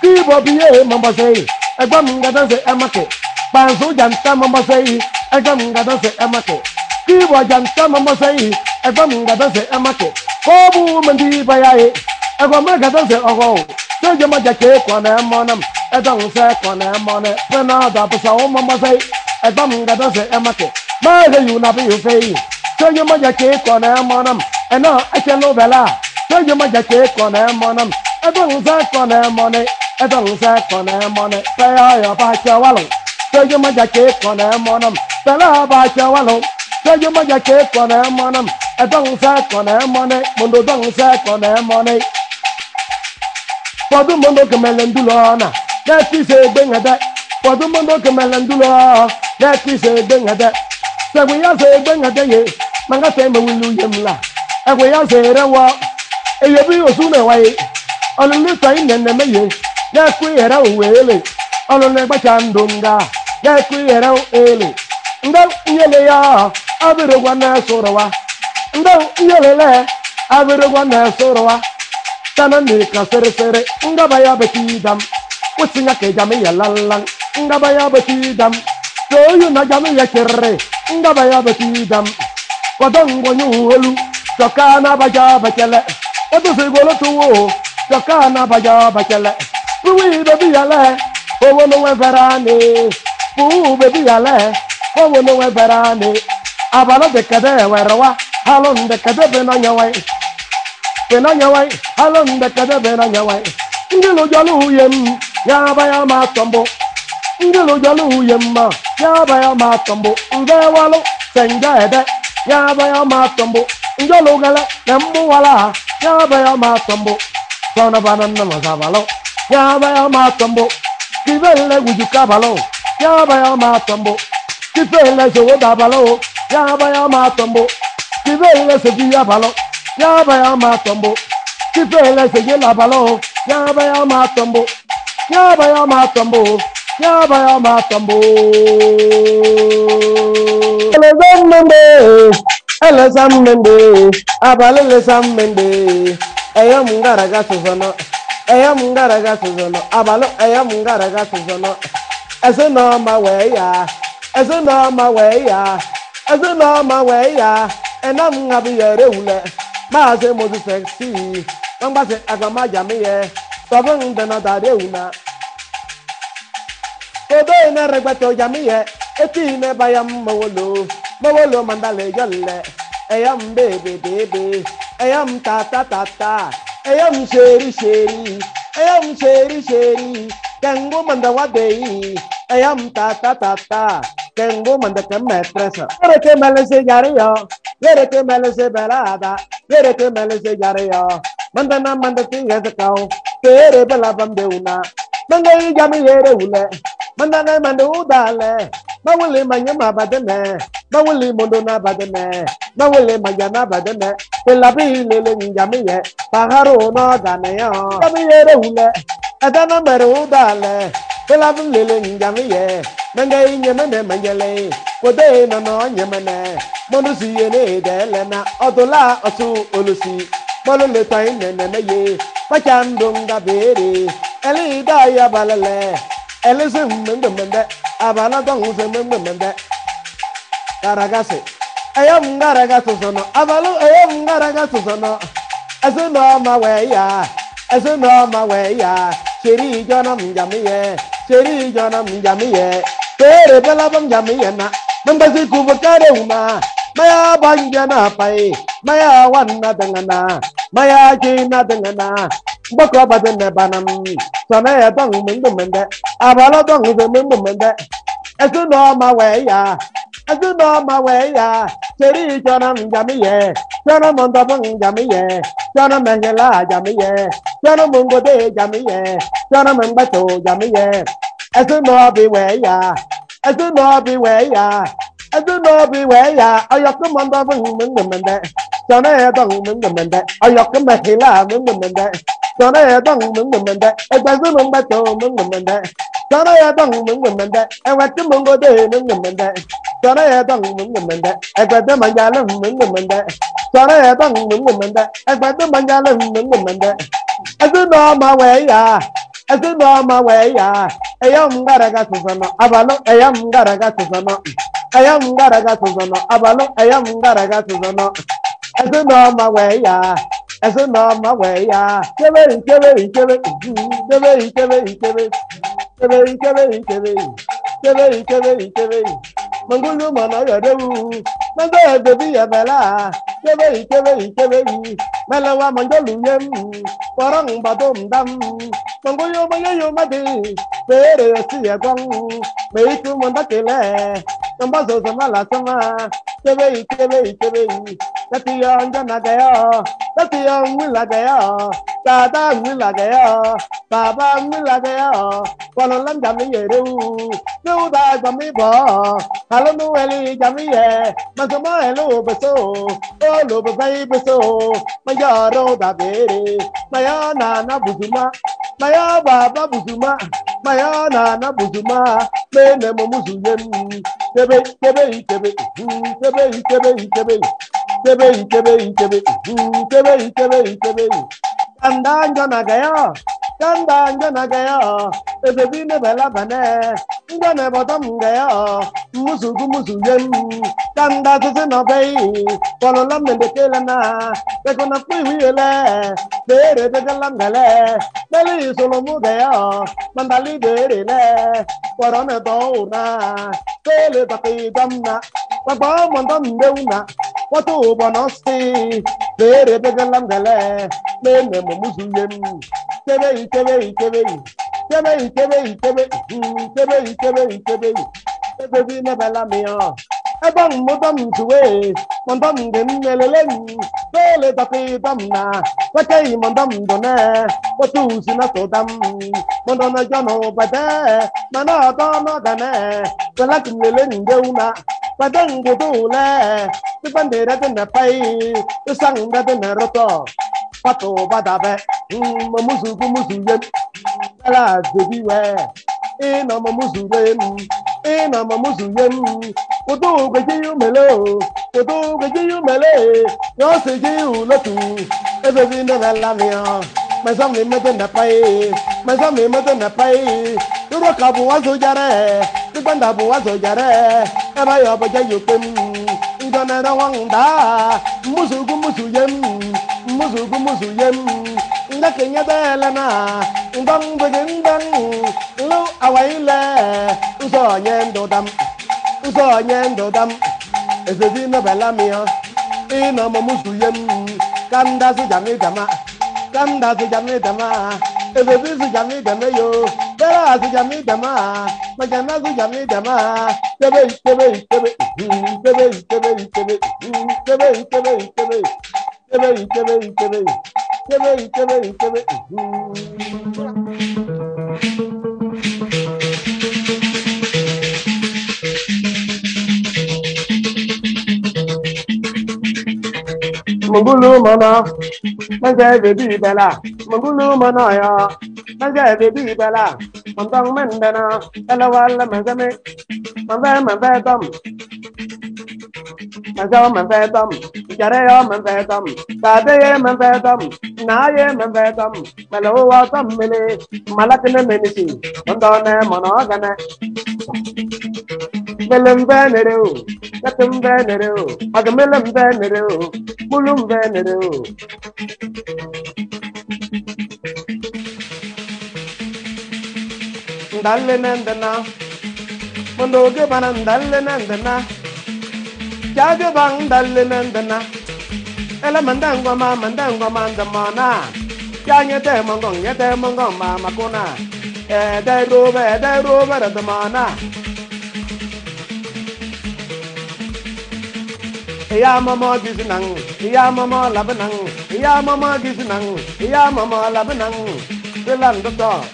Kibo be Mamba say, I don't say Amake. Pansu Janta Mamba say, I don't say Amake. Kibo Janta Mamba say, I don't say Amake. Kobu Mandi Baye, I don't say oh, so you might take one monam, I don't say money, Penada Pasa Mamba say, I don't say Amake. Mother, you not be fair. So you might cake on a monum, and now I can know Bella. So you might cake on a monum. I don't say on a money. I don't say on a money. Pay your bacha wallow. So you might cake on a monum. Bella bacha wallow. So you might cake on a monum. I don't say on a money. Mundo don't say on a money. For the Mundo Camelandulana, that is a thing at that. For the Mundo Camelandula, that is a thing at that. So we are saying a day, Mangatema will lose him la. And we are saying, a year soon away. On a little time and the mayor, that we are out wailing. On a never chandunga, that we are out ailing. And then nearly are, I will one Sorowa. And then nearly, I will one Sorowa. Tanaka Sere, Ngabaya Betidam. What's in a Kajamia Lalang, Ngabaya Betidam. So you know Jamia Kerre. Ngabaya betidam Kodongo nyulu Chokana baja bakele Oto sigolo tuwo Chokana baja bakele Pui bebi yale Owo no verane Pui bebi yale Owo no verane Abalo de kade werawa Halon de kade benanyawai Halon de kade benanyawai Ngilo jalu yem Yabaya matombo Ngilo jalu yemma Yabaya matombo Ngewalo Senjade Yabaya matombo Ngelo gala Nembu wala Yabaya matombo Sona banana mazavalo Yabaya matombo Kivele wujukabalo Yabaya matombo Kivele sewodabalo Yabaya matombo Kivele seviyabalo Yabaya matombo Kivele seyelabalo Yabaya matombo Yabaya matombo Yabaya matombo Ele zammende abalele zammende eyamungaraga suzono abalo eyamungaraga suzono ezeno ma weya enam ngabiyere ule maze mozu sexy ngbaze agama jamiye tobun dena dare una Todo ina regbato jamiye etine bayam mawolo mandale jolle eyam bebe eyam tata eyam sheri kengo manda wadei eyam tata kengo manda kemetresa yere ke melese belada yere ke melese jareyo manda tinga zakao tere bela bambeuna mangai jamiyere ule Mandana mandu dale, mawuli manyama badene, mawuli mondona badene, mawuli mayana badene, pelabi lele njamiye, paharo no daneyo, jamiyere ule, adana meru dale, pelabi lele njamiye, mangai nyemene manjele, kode no nyemene, monusi yene delena, odola osu olusi, molule taine neneye, pachandunga bere, eli daya balale. Elizabeth Mende abala dong se mende garagase ayam garagasu sono abalu ayam garagasu sono azuno maweya sheri jonam jamiye tere belabam jamiye na membasi kubakare uma maya banjana pai maya wanna dengana maya jina dengana bako badene banam sana ya dong mende abala dong se mende azuno maweya sheri jonam jamiye jonam mondabang jamiye jonam mengela jamiye jonam mungode jamiye jonam mbato jamiye azuno biweya ayok mondabang mende sana ya dong mende ayok mekila mende sana ya dong mende azuno mbato mende sana ya dong mende awat mungode mende sana ya dong mende agbade manjalam mende sana ya dong mende agbade manjalam mende azuno maweya ayam garaga susano abalo ayam garaga susano abalo ayam garaga susano azuno maweya kebe mangulu mana ya dewu manda debi ya bela kebe melawa manjalu yem parang badom dam mangulu mayo madi pere siya gong meitu mandakele nambazo samala sama kebe tatiya anjana gaya tatiya wila gaya tata wila gaya baba wila gaya walalan jamiye dewu da jami bo halo nueli jamiye masama hello beso lo bebai beso mayaro da bere maya na buzuma maya baba buzuma maya na buzuma mene momuzuyem kebe Kanda njana gaya, ebebine bela bane, njane bottom gaya, musu yem, kanda tuse no bay, polo lambe de kelana, teko na puiwile, bere de galangale, beli solo mu gaya, mandali bere le, warone dona, bele tapi damna, papa mondam deuna, watu bonosti, bere de galangale, mene musu yem. Kebe ne bela mio ebang modam tuwe mondam genelelen bele tapi damna wakai mondam done watu sina todam mondona jano bade mana dono dane bela kinelen deuna badang gudule tibandera de pai sang de roto pato badabe musu yem ala debiwe ina musu yem odo geji umele yo seji ulotu ebebi ne la mio masam ni mete na pai ro kabu wazo jare tibanda bu wazo jare eba yo boje yopem ndona na wanda musu yem nga kenya bela na ndang begindang lu awaile uso nyendo dam ezebina bela mia ina musu yem kanda su jami dama ezebi su jami dama yo bela su jami dama majana su jami dama kebe Mangulu mana, mangga baby bela. Mangulu mana ya, mangga baby bela. Mantang mendana, elawal mangame, mangga dam. Mangga dam, jaraya mangga dam, tadeye mangga dam, naye mangga dam. Melawa dam mele, malakne menisi, mandane mana gane. Melum venero, Katum venero, Agamelum venero, Mulum venero. Dallenandana, Mondoga Banan Dallenandana, Jagabang Dallenandana, Elamandangwa Mandamana, Yanyate Mongong Makuna, Ede Rover at the Mana. Yamama Gizinang, Yamama Labanang, Yamama Gizinang, Yamama Labanang, the land of dog.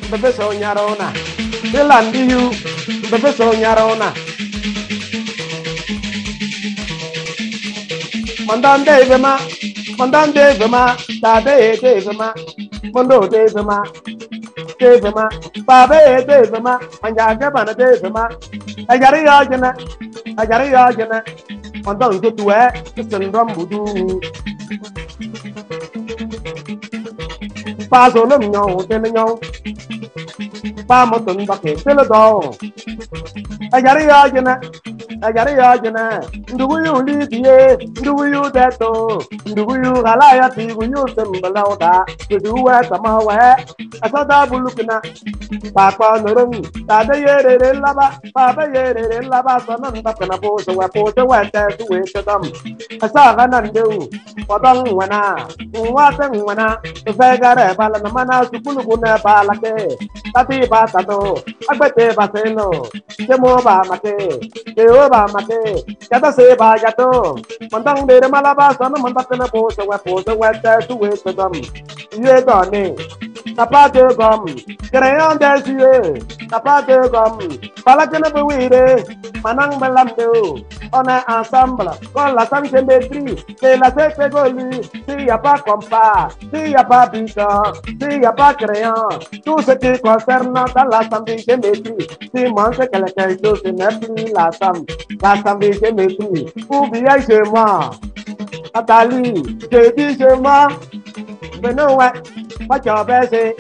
The vessel Yarona, the land you, the vessel Yarona. Mandan Devema, Tade Devema, Mondo Devema, Babe Devema, and Yagabana Devema, Agariagena, Mandan to wear, Mr. Rambudu. Pasolum, no, Tenio. Pamoton bucket, Teledor. Agariagena. Do you leave here? Do you that? Do you allow to use them below that? To do what I'm aware? I thought I would look at Papa Norum, Tata Yere Lava, Papa Yere Lava, Son of Bacanapos, where Porter went there to wait to them. I saw Hanan do. What on when I, the Vega, Balamana, to Puluguna, Balake, Tati Basato, Abate Baseno, Jemoba Mate, Jehovah Mate, Yata Seba Yato, Montang de Malaba, Son of Montana Post, where Porter went there to wait for them. You got me. Tapa de gum, Crayon des yeux, Tapa de gum, Palacana Buide, Manang Balamdo, on un ensemble, quand la santé maîtrise, c'est la tête golue, s'il n'y a pas compas, s'il n'y a pas butin, s'il n'y a pas crayon, tout ce qui concerne dans la santé maîtrise, s'il manque quelque chose, ce n'est plus la santé maîtrise, ou bien chez moi, Nathalie, je dis chez moi, Benoît, pas de baisser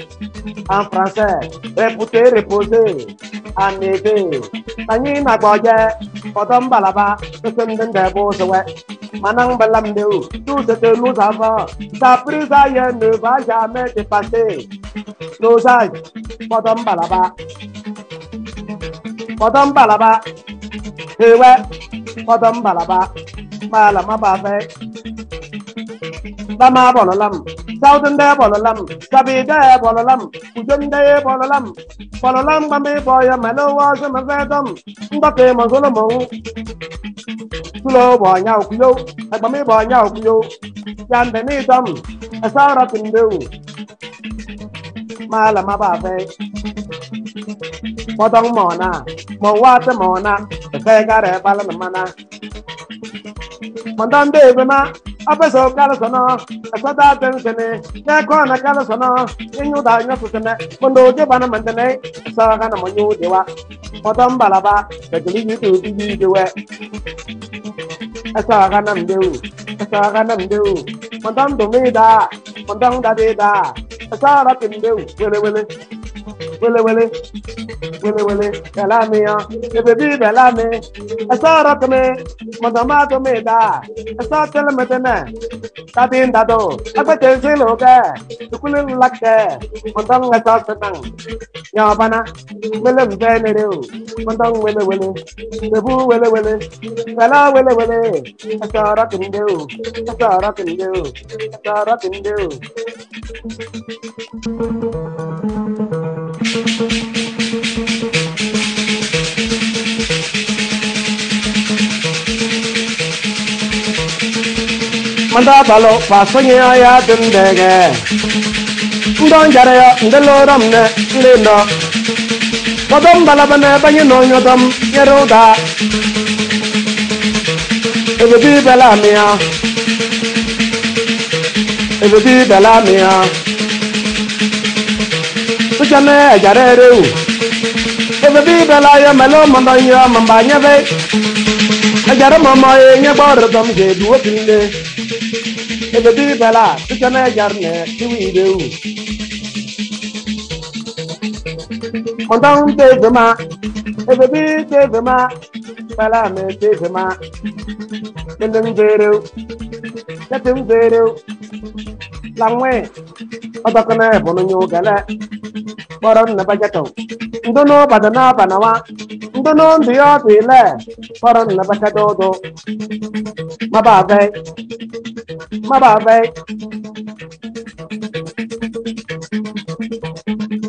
en français, reposer, en été, Tani Nagoya, Potom Balaba, le Senden de Beaujolais, Manang Balamdeu, tout ce que nous avons, sa prise ailleurs ne va jamais dépasser nos âges, Potom Balaba, et ouais, Potom Balaba, Malama Babe. Lama Bolalam, Southern Day Bolalam, Sabi Day Bolalam, Ujan Day Bolalam, Bambi Boy, Melo was a Mazadam, Bate Mazolomo, Sulo Boy Yaukuyo, a Bambi Boy Yaukuyo, Yan Benidam, a Sarah Pindu, Malama Babe, Potong Mona, Mowata Mona, the Vega Balamana, Mandan Devema. Apeso Calasono, a Sada Tensene, Nakona Calasono, in you die not to connect, Mondo Jabana Mantane, Sagana Monu Dewa, Potom Balaba, the Gilly to be the way. A Saganam do, Mondam Domida, Mondam Dadida, a Sarah in do, Willy, Belamia, the baby Belame, a Sarah to me, Mondamato Meda, a Sarah Telemetana, Tabin Dado, a better zillo there, to pull in like there, Mondam a Sartan, Yavana, Willem Veneru, Mondam Willy, the Boo Willy, Bella Willy, a Sarah can do, a Sarah can do. Manda balo pasanya ya dendege Ndon jaraya ndelo ramne ndendo Kodom balabane banyo nyodom yeroda Ebebi belamia Sujane jarereu Ebebi belaya melo mandanya mambanya ve Ajara mama ye bordom je duopinde Ebebi bela sujane jarne tuideu Mondang tevema Ebebi tevema Pala me Tifima, in the video, let him video. Long way, Otacana, Bono Gala, Boron Nabajato. Don't know but the Napanawa, don't know the other left, Boron Nabacato, Mababe,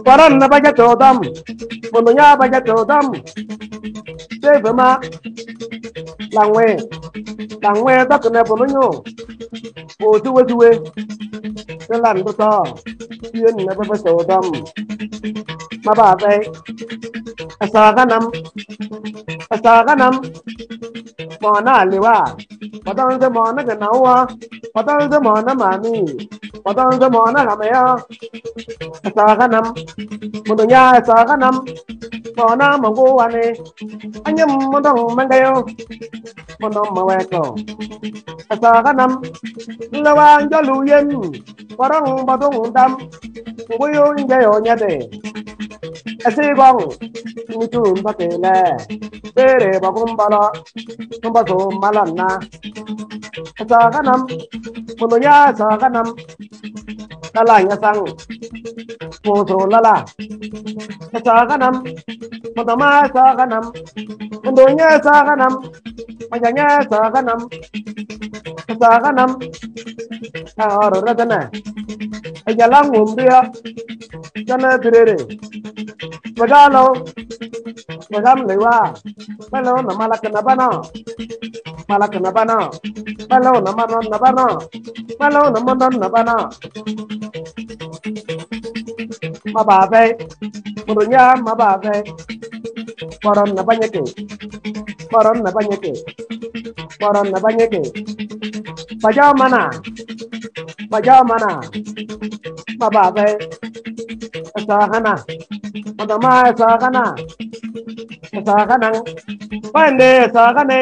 Boron Nabajato Dam, Bonoya Bajato Dam, Tifima, Long way, Doctor Bono. Oh, do it. The land was all. You never saw them. Mababe, a saganam, Mona Liwa, but on the Mona Ganawa, but on the Mona Mami, but on the Mona Hamea, a saganam, Mudoya saganam, Mona Magoane, and your Modon Mangayo, Modon Maweko, a saganam, Lawan Jaluyen, Parang Badung Dam, Uyo in Gayonade. I say, Bong, you too, Batele, Pere Bagumbala, Tumbazo Malana, Saganam, Munoya Saganam, Lalaya Sang, Mozo Lala, Saganam, Mudama Saganam, Munoya Saganam, Mayanya Saganam, Radana, a Yalang Umbia, Jana Tere. Magalo, Magam Lewa, Malo Namalakanabana, Malo Namanon Nabana, Malo Namanon Nabana, Mababe, Murunya Mababe, Moron Nabanyake, Pajamana, Mababe, Sahana. Madama Sagana, Pande Sagane,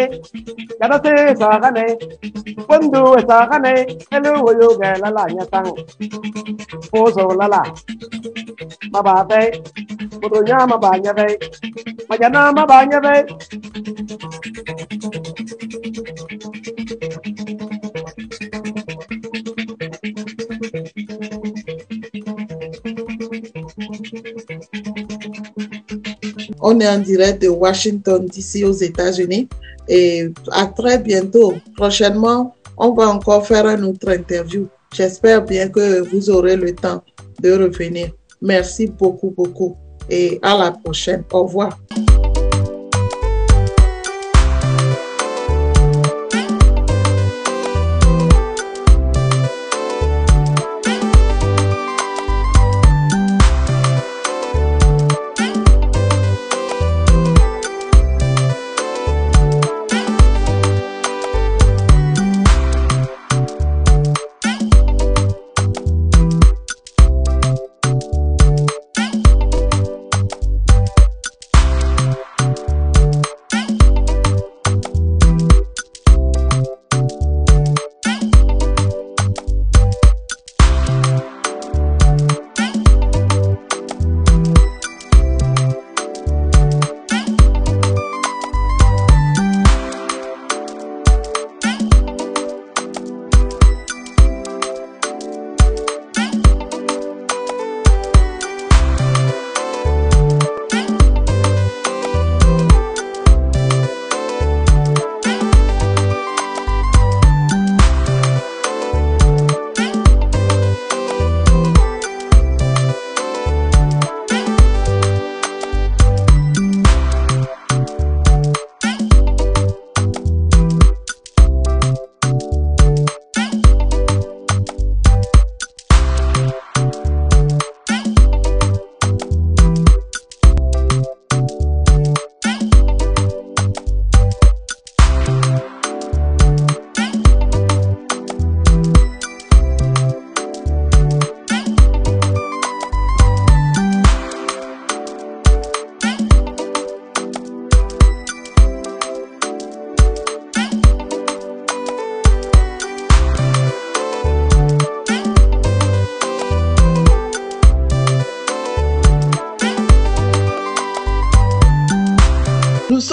Yadate Sagane, Pundu Sagane, Hello, you get La Yatang, Pozo Lala, Mababe, Pudunyama Banyabe, Majanama Banyabe. On est en direct de Washington DC aux États-Unis et à très bientôt. Prochainement, on va encore faire une autre interview. J'espère bien que vous aurez le temps de revenir. Merci beaucoup et à la prochaine. Au revoir.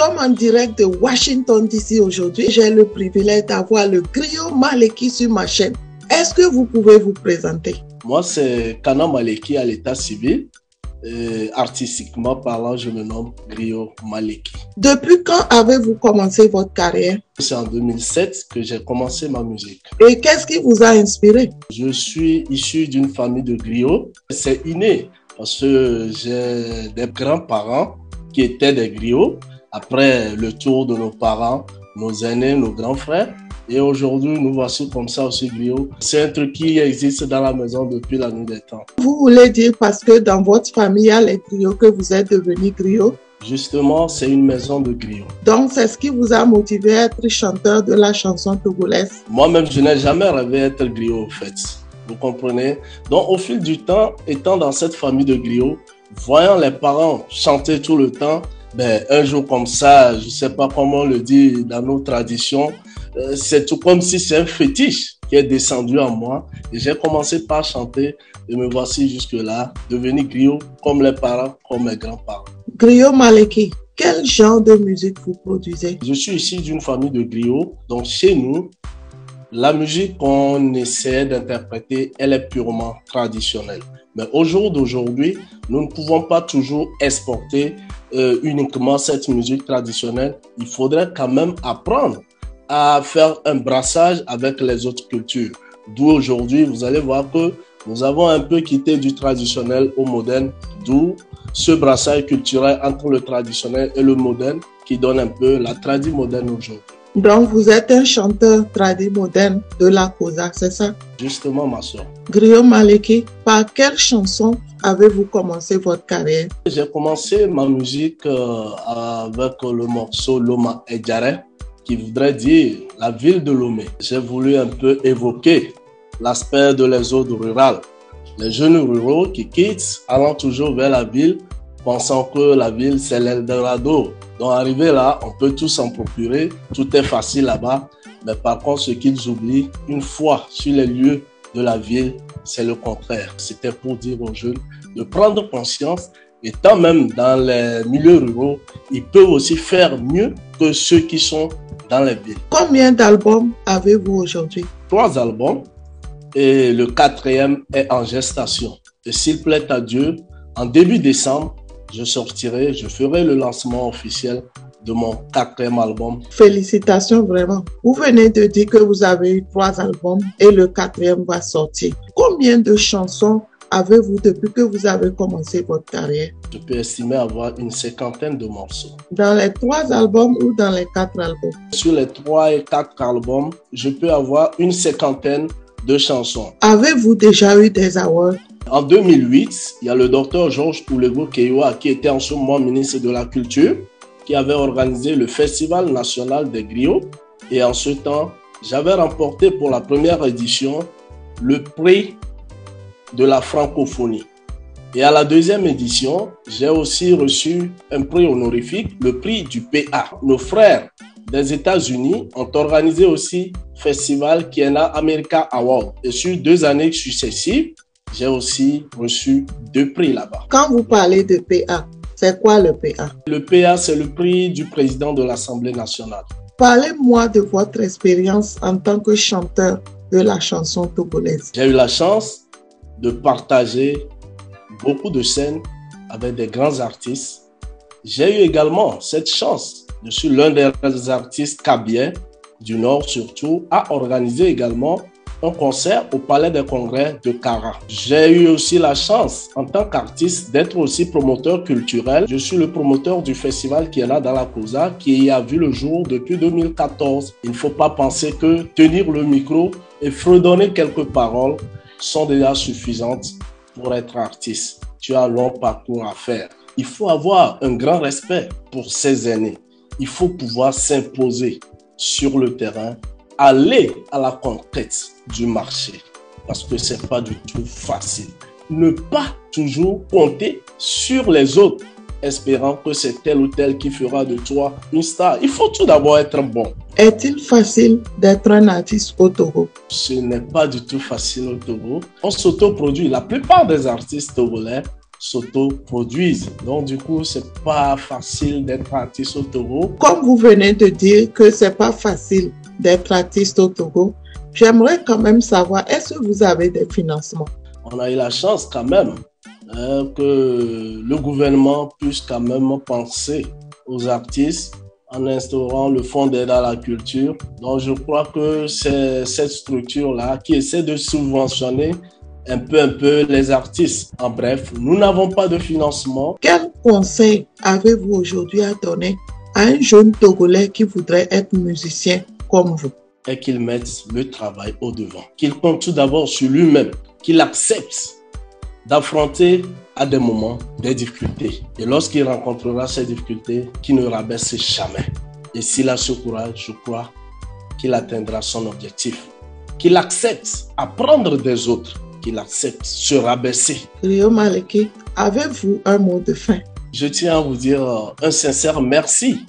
sommes en direct de Washington DC aujourd'hui. J'ai le privilège d'avoir le griot Maleki sur ma chaîne. Est-ce que vous pouvez vous présenter? Moi, c'est Kana Maleki à l'état civil. Artistiquement parlant, je me nomme Griot Maleki. Depuis quand avez-vous commencé votre carrière? C'est en 2007 que j'ai commencé ma musique. Et qu'est-ce qui vous a inspiré? Je suis issu d'une famille de griots. C'est inné parce que j'ai des grands-parents qui étaient des griots. Après le tour de nos parents, nos aînés, nos grands frères. Et aujourd'hui, nous voici comme ça aussi griots. C'est un truc qui existe dans la maison depuis la nuit des temps. Vous voulez dire parce que dans votre famille, il y a les griots que vous êtes devenu griot? Justement, c'est une maison de griots. Donc, c'est ce qui vous a motivé à être chanteur de la chanson togolaise? Moi-même, je n'ai jamais rêvé d'être griot, en fait. Vous comprenez? Donc, au fil du temps, étant dans cette famille de griots, voyant les parents chanter tout le temps, un jour comme ça, je ne sais pas comment on le dit dans nos traditions, c'est tout comme si c'est un fétiche qui est descendu en moi. Et j'ai commencé par chanter et me voici jusque-là, devenu griot comme les parents, comme mes grands-parents. Griot Maleki, quel genre de musique vous produisez? Je suis issu d'une famille de griots. Donc chez nous, la musique qu'on essaie d'interpréter, elle est purement traditionnelle. Mais au jour d'aujourd'hui, nous ne pouvons pas toujours exporter uniquement cette musique traditionnelle. Il faudrait quand même apprendre à faire un brassage avec les autres cultures. D'où aujourd'hui, vous allez voir que nous avons un peu quitté du traditionnel au moderne, d'où ce brassage culturel entre le traditionnel et le moderne qui donne un peu la tradi moderne aujourd'hui. Donc, vous êtes un chanteur tradi moderne de la Kosa, c'est ça? Justement, ma soeur. Griot Maleki, par quelle chanson avez-vous commencé votre carrière? J'ai commencé ma musique avec le morceau Loma Edjare, qui voudrait dire la ville de Lomé. J'ai voulu un peu évoquer l'aspect de les zones rurales. Les jeunes ruraux qui quittent, allant toujours vers la ville, pensant que la ville c'est l'Eldorado. Donc arrivé là, on peut tout s'en procurer, tout est facile là-bas. Mais par contre, ce qu'ils oublient, une fois sur les lieux de la ville, c'est le contraire. C'était pour dire aux jeunes de prendre conscience. Étant même dans les milieux ruraux, ils peuvent aussi faire mieux que ceux qui sont dans les villes. Combien d'albums avez-vous aujourd'hui? 3 albums et le 4e est en gestation. Et s'il plaît à Dieu, en début décembre, je ferai le lancement officiel de mon 4e album. Félicitations vraiment. Vous venez de dire que vous avez eu 3 albums et le 4e va sortir. Combien de chansons avez-vous depuis que vous avez commencé votre carrière? Je peux estimer avoir une 50aine de morceaux. Dans les 3 albums ou dans les 4 albums? Sur les 3 et 4 albums, je peux avoir une 50aine de chansons. Avez-vous déjà eu des awards? En 2008, il y a le docteur Georges Oulego Keyoa qui était en ce moment ministre de la Culture, qui avait organisé le Festival national des griots. Et en ce temps, j'avais remporté pour la première édition le prix de la francophonie. Et à la 2e édition, j'ai aussi reçu un prix honorifique, le prix du PA. Nos frères des États-Unis ont organisé aussi le festival Kiena America Award. Et sur 2 années successives, j'ai aussi reçu 2 prix là-bas. Quand vous parlez de PA, c'est quoi le PA? Le PA, c'est le prix du président de l'Assemblée nationale. Parlez-moi de votre expérience en tant que chanteur de la chanson togolaise. J'ai eu la chance de partager beaucoup de scènes avec des grands artistes. J'ai eu également cette chance. Je suis l'un des artistes kabyais du Nord surtout, à organiser également un concert au Palais des Congrès de Kara. J'ai eu aussi la chance, en tant qu'artiste, d'être aussi promoteur culturel. Je suis le promoteur du festival qui est là dans la Kosa, qui a vu le jour depuis 2014. Il ne faut pas penser que tenir le micro et fredonner quelques paroles sont déjà suffisantes pour être artiste. Tu as un long parcours à faire. Il faut avoir un grand respect pour ses aînés. Il faut pouvoir s'imposer sur le terrain, aller à la conquête du marché, parce que c'est pas du tout facile. Ne pas toujours compter sur les autres, espérant que c'est tel ou tel qui fera de toi une star. Il faut tout d'abord être bon. Est-il facile d'être un artiste au Togo? Ce n'est pas du tout facile au Togo. On s'autoproduit. La plupart des artistes togolais s'autoproduisent. Donc, du coup, c'est pas facile d'être artiste au Togo. Comme vous venez de dire que c'est pas facile d'être artiste au Togo, j'aimerais quand même savoir, est-ce que vous avez des financements? On a eu la chance quand même que le gouvernement puisse quand même penser aux artistes en instaurant le fonds d'aide à la culture. Donc, je crois que c'est cette structure-là qui essaie de subventionner un peu les artistes. En bref, nous n'avons pas de financement. Quel conseil avez-vous aujourd'hui à donner à un jeune Togolais qui voudrait être musicien comme vous? Et qu'il mette le travail au devant. Qu'il compte tout d'abord sur lui-même. Qu'il accepte d'affronter à des moments des difficultés. Et lorsqu'il rencontrera ces difficultés, qu'il ne rabaisse jamais. Et s'il a ce courage, je crois qu'il atteindra son objectif. Qu'il accepte apprendre des autres. Qu'il accepte se rabaisser. Rio Maleki, avez-vous un mot de fin? Je tiens à vous dire un sincère merci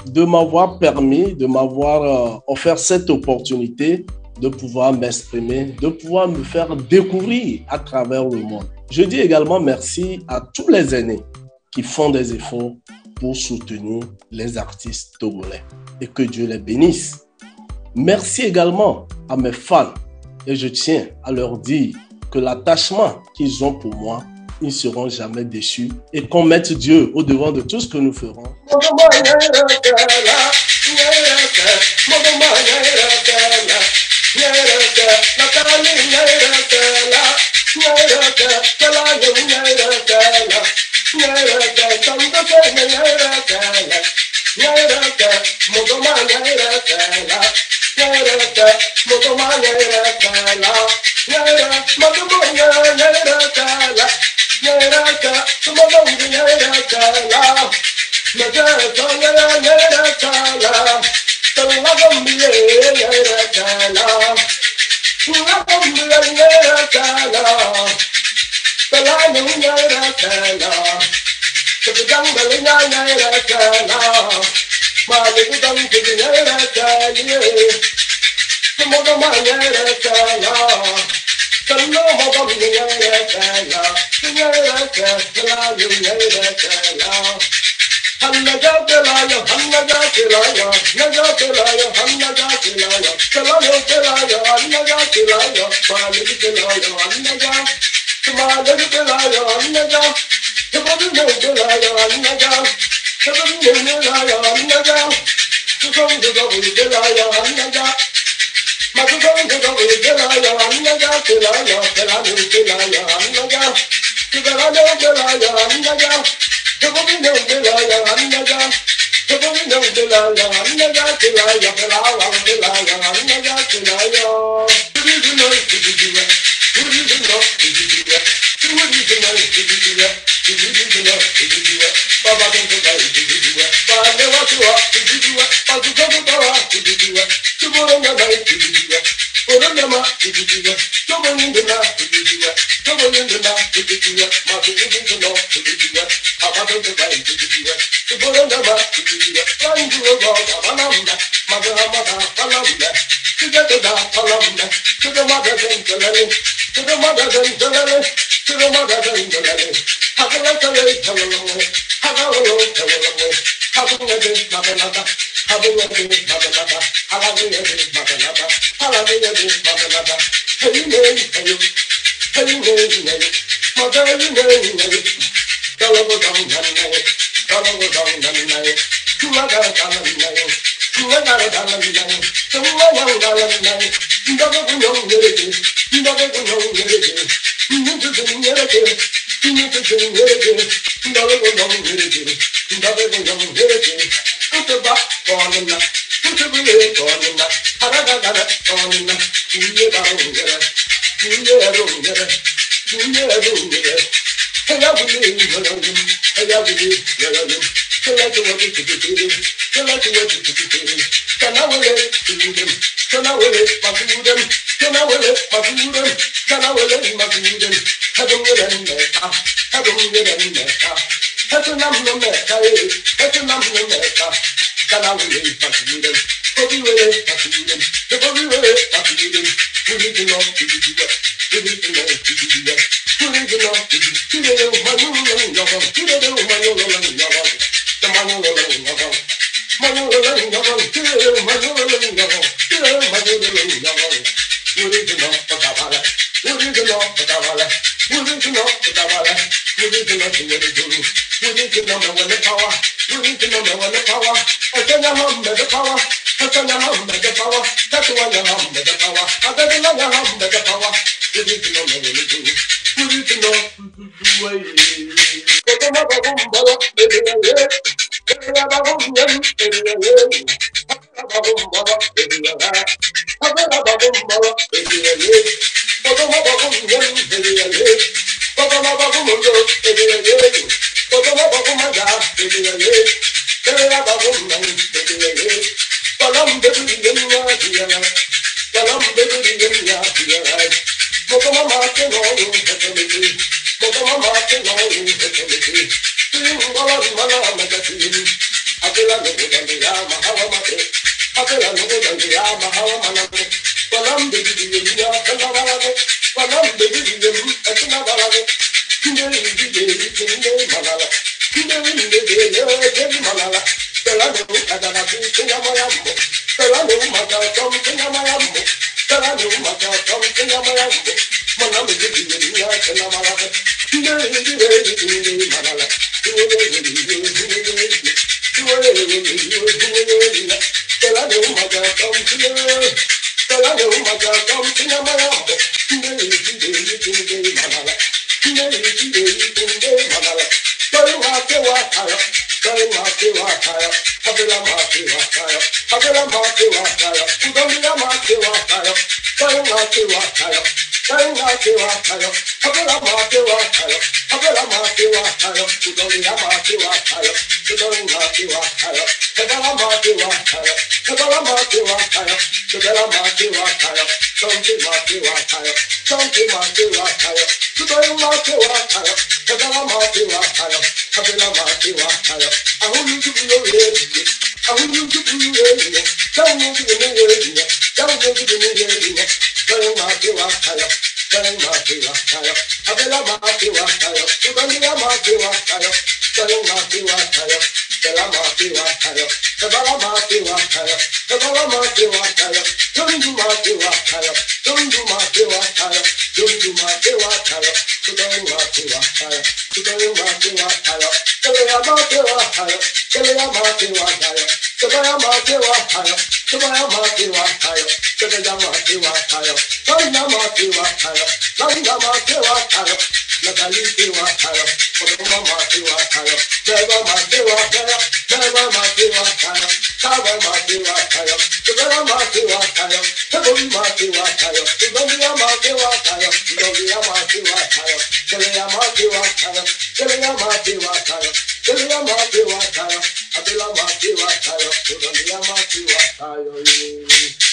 de m'avoir permis, de m'avoir offert cette opportunité de pouvoir m'exprimer, de pouvoir me faire découvrir à travers le monde. Je dis également merci à tous les aînés qui font des efforts pour soutenir les artistes togolais et que Dieu les bénisse. Merci également à mes fans et je tiens à leur dire que l'attachement qu'ils ont pour moi, ils ne seront jamais déçus et qu'on mette Dieu au devant de tout ce que nous ferons. Original,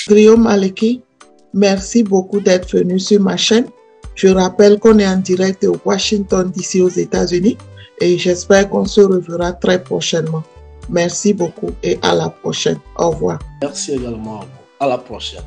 Griot Maleki, merci beaucoup d'être venu sur ma chaîne. Je rappelle qu'on est en direct de Washington DC aux États-Unis et j'espère qu'on se reverra très prochainement. Merci beaucoup et à la prochaine. Au revoir. Merci également à vous. À la prochaine.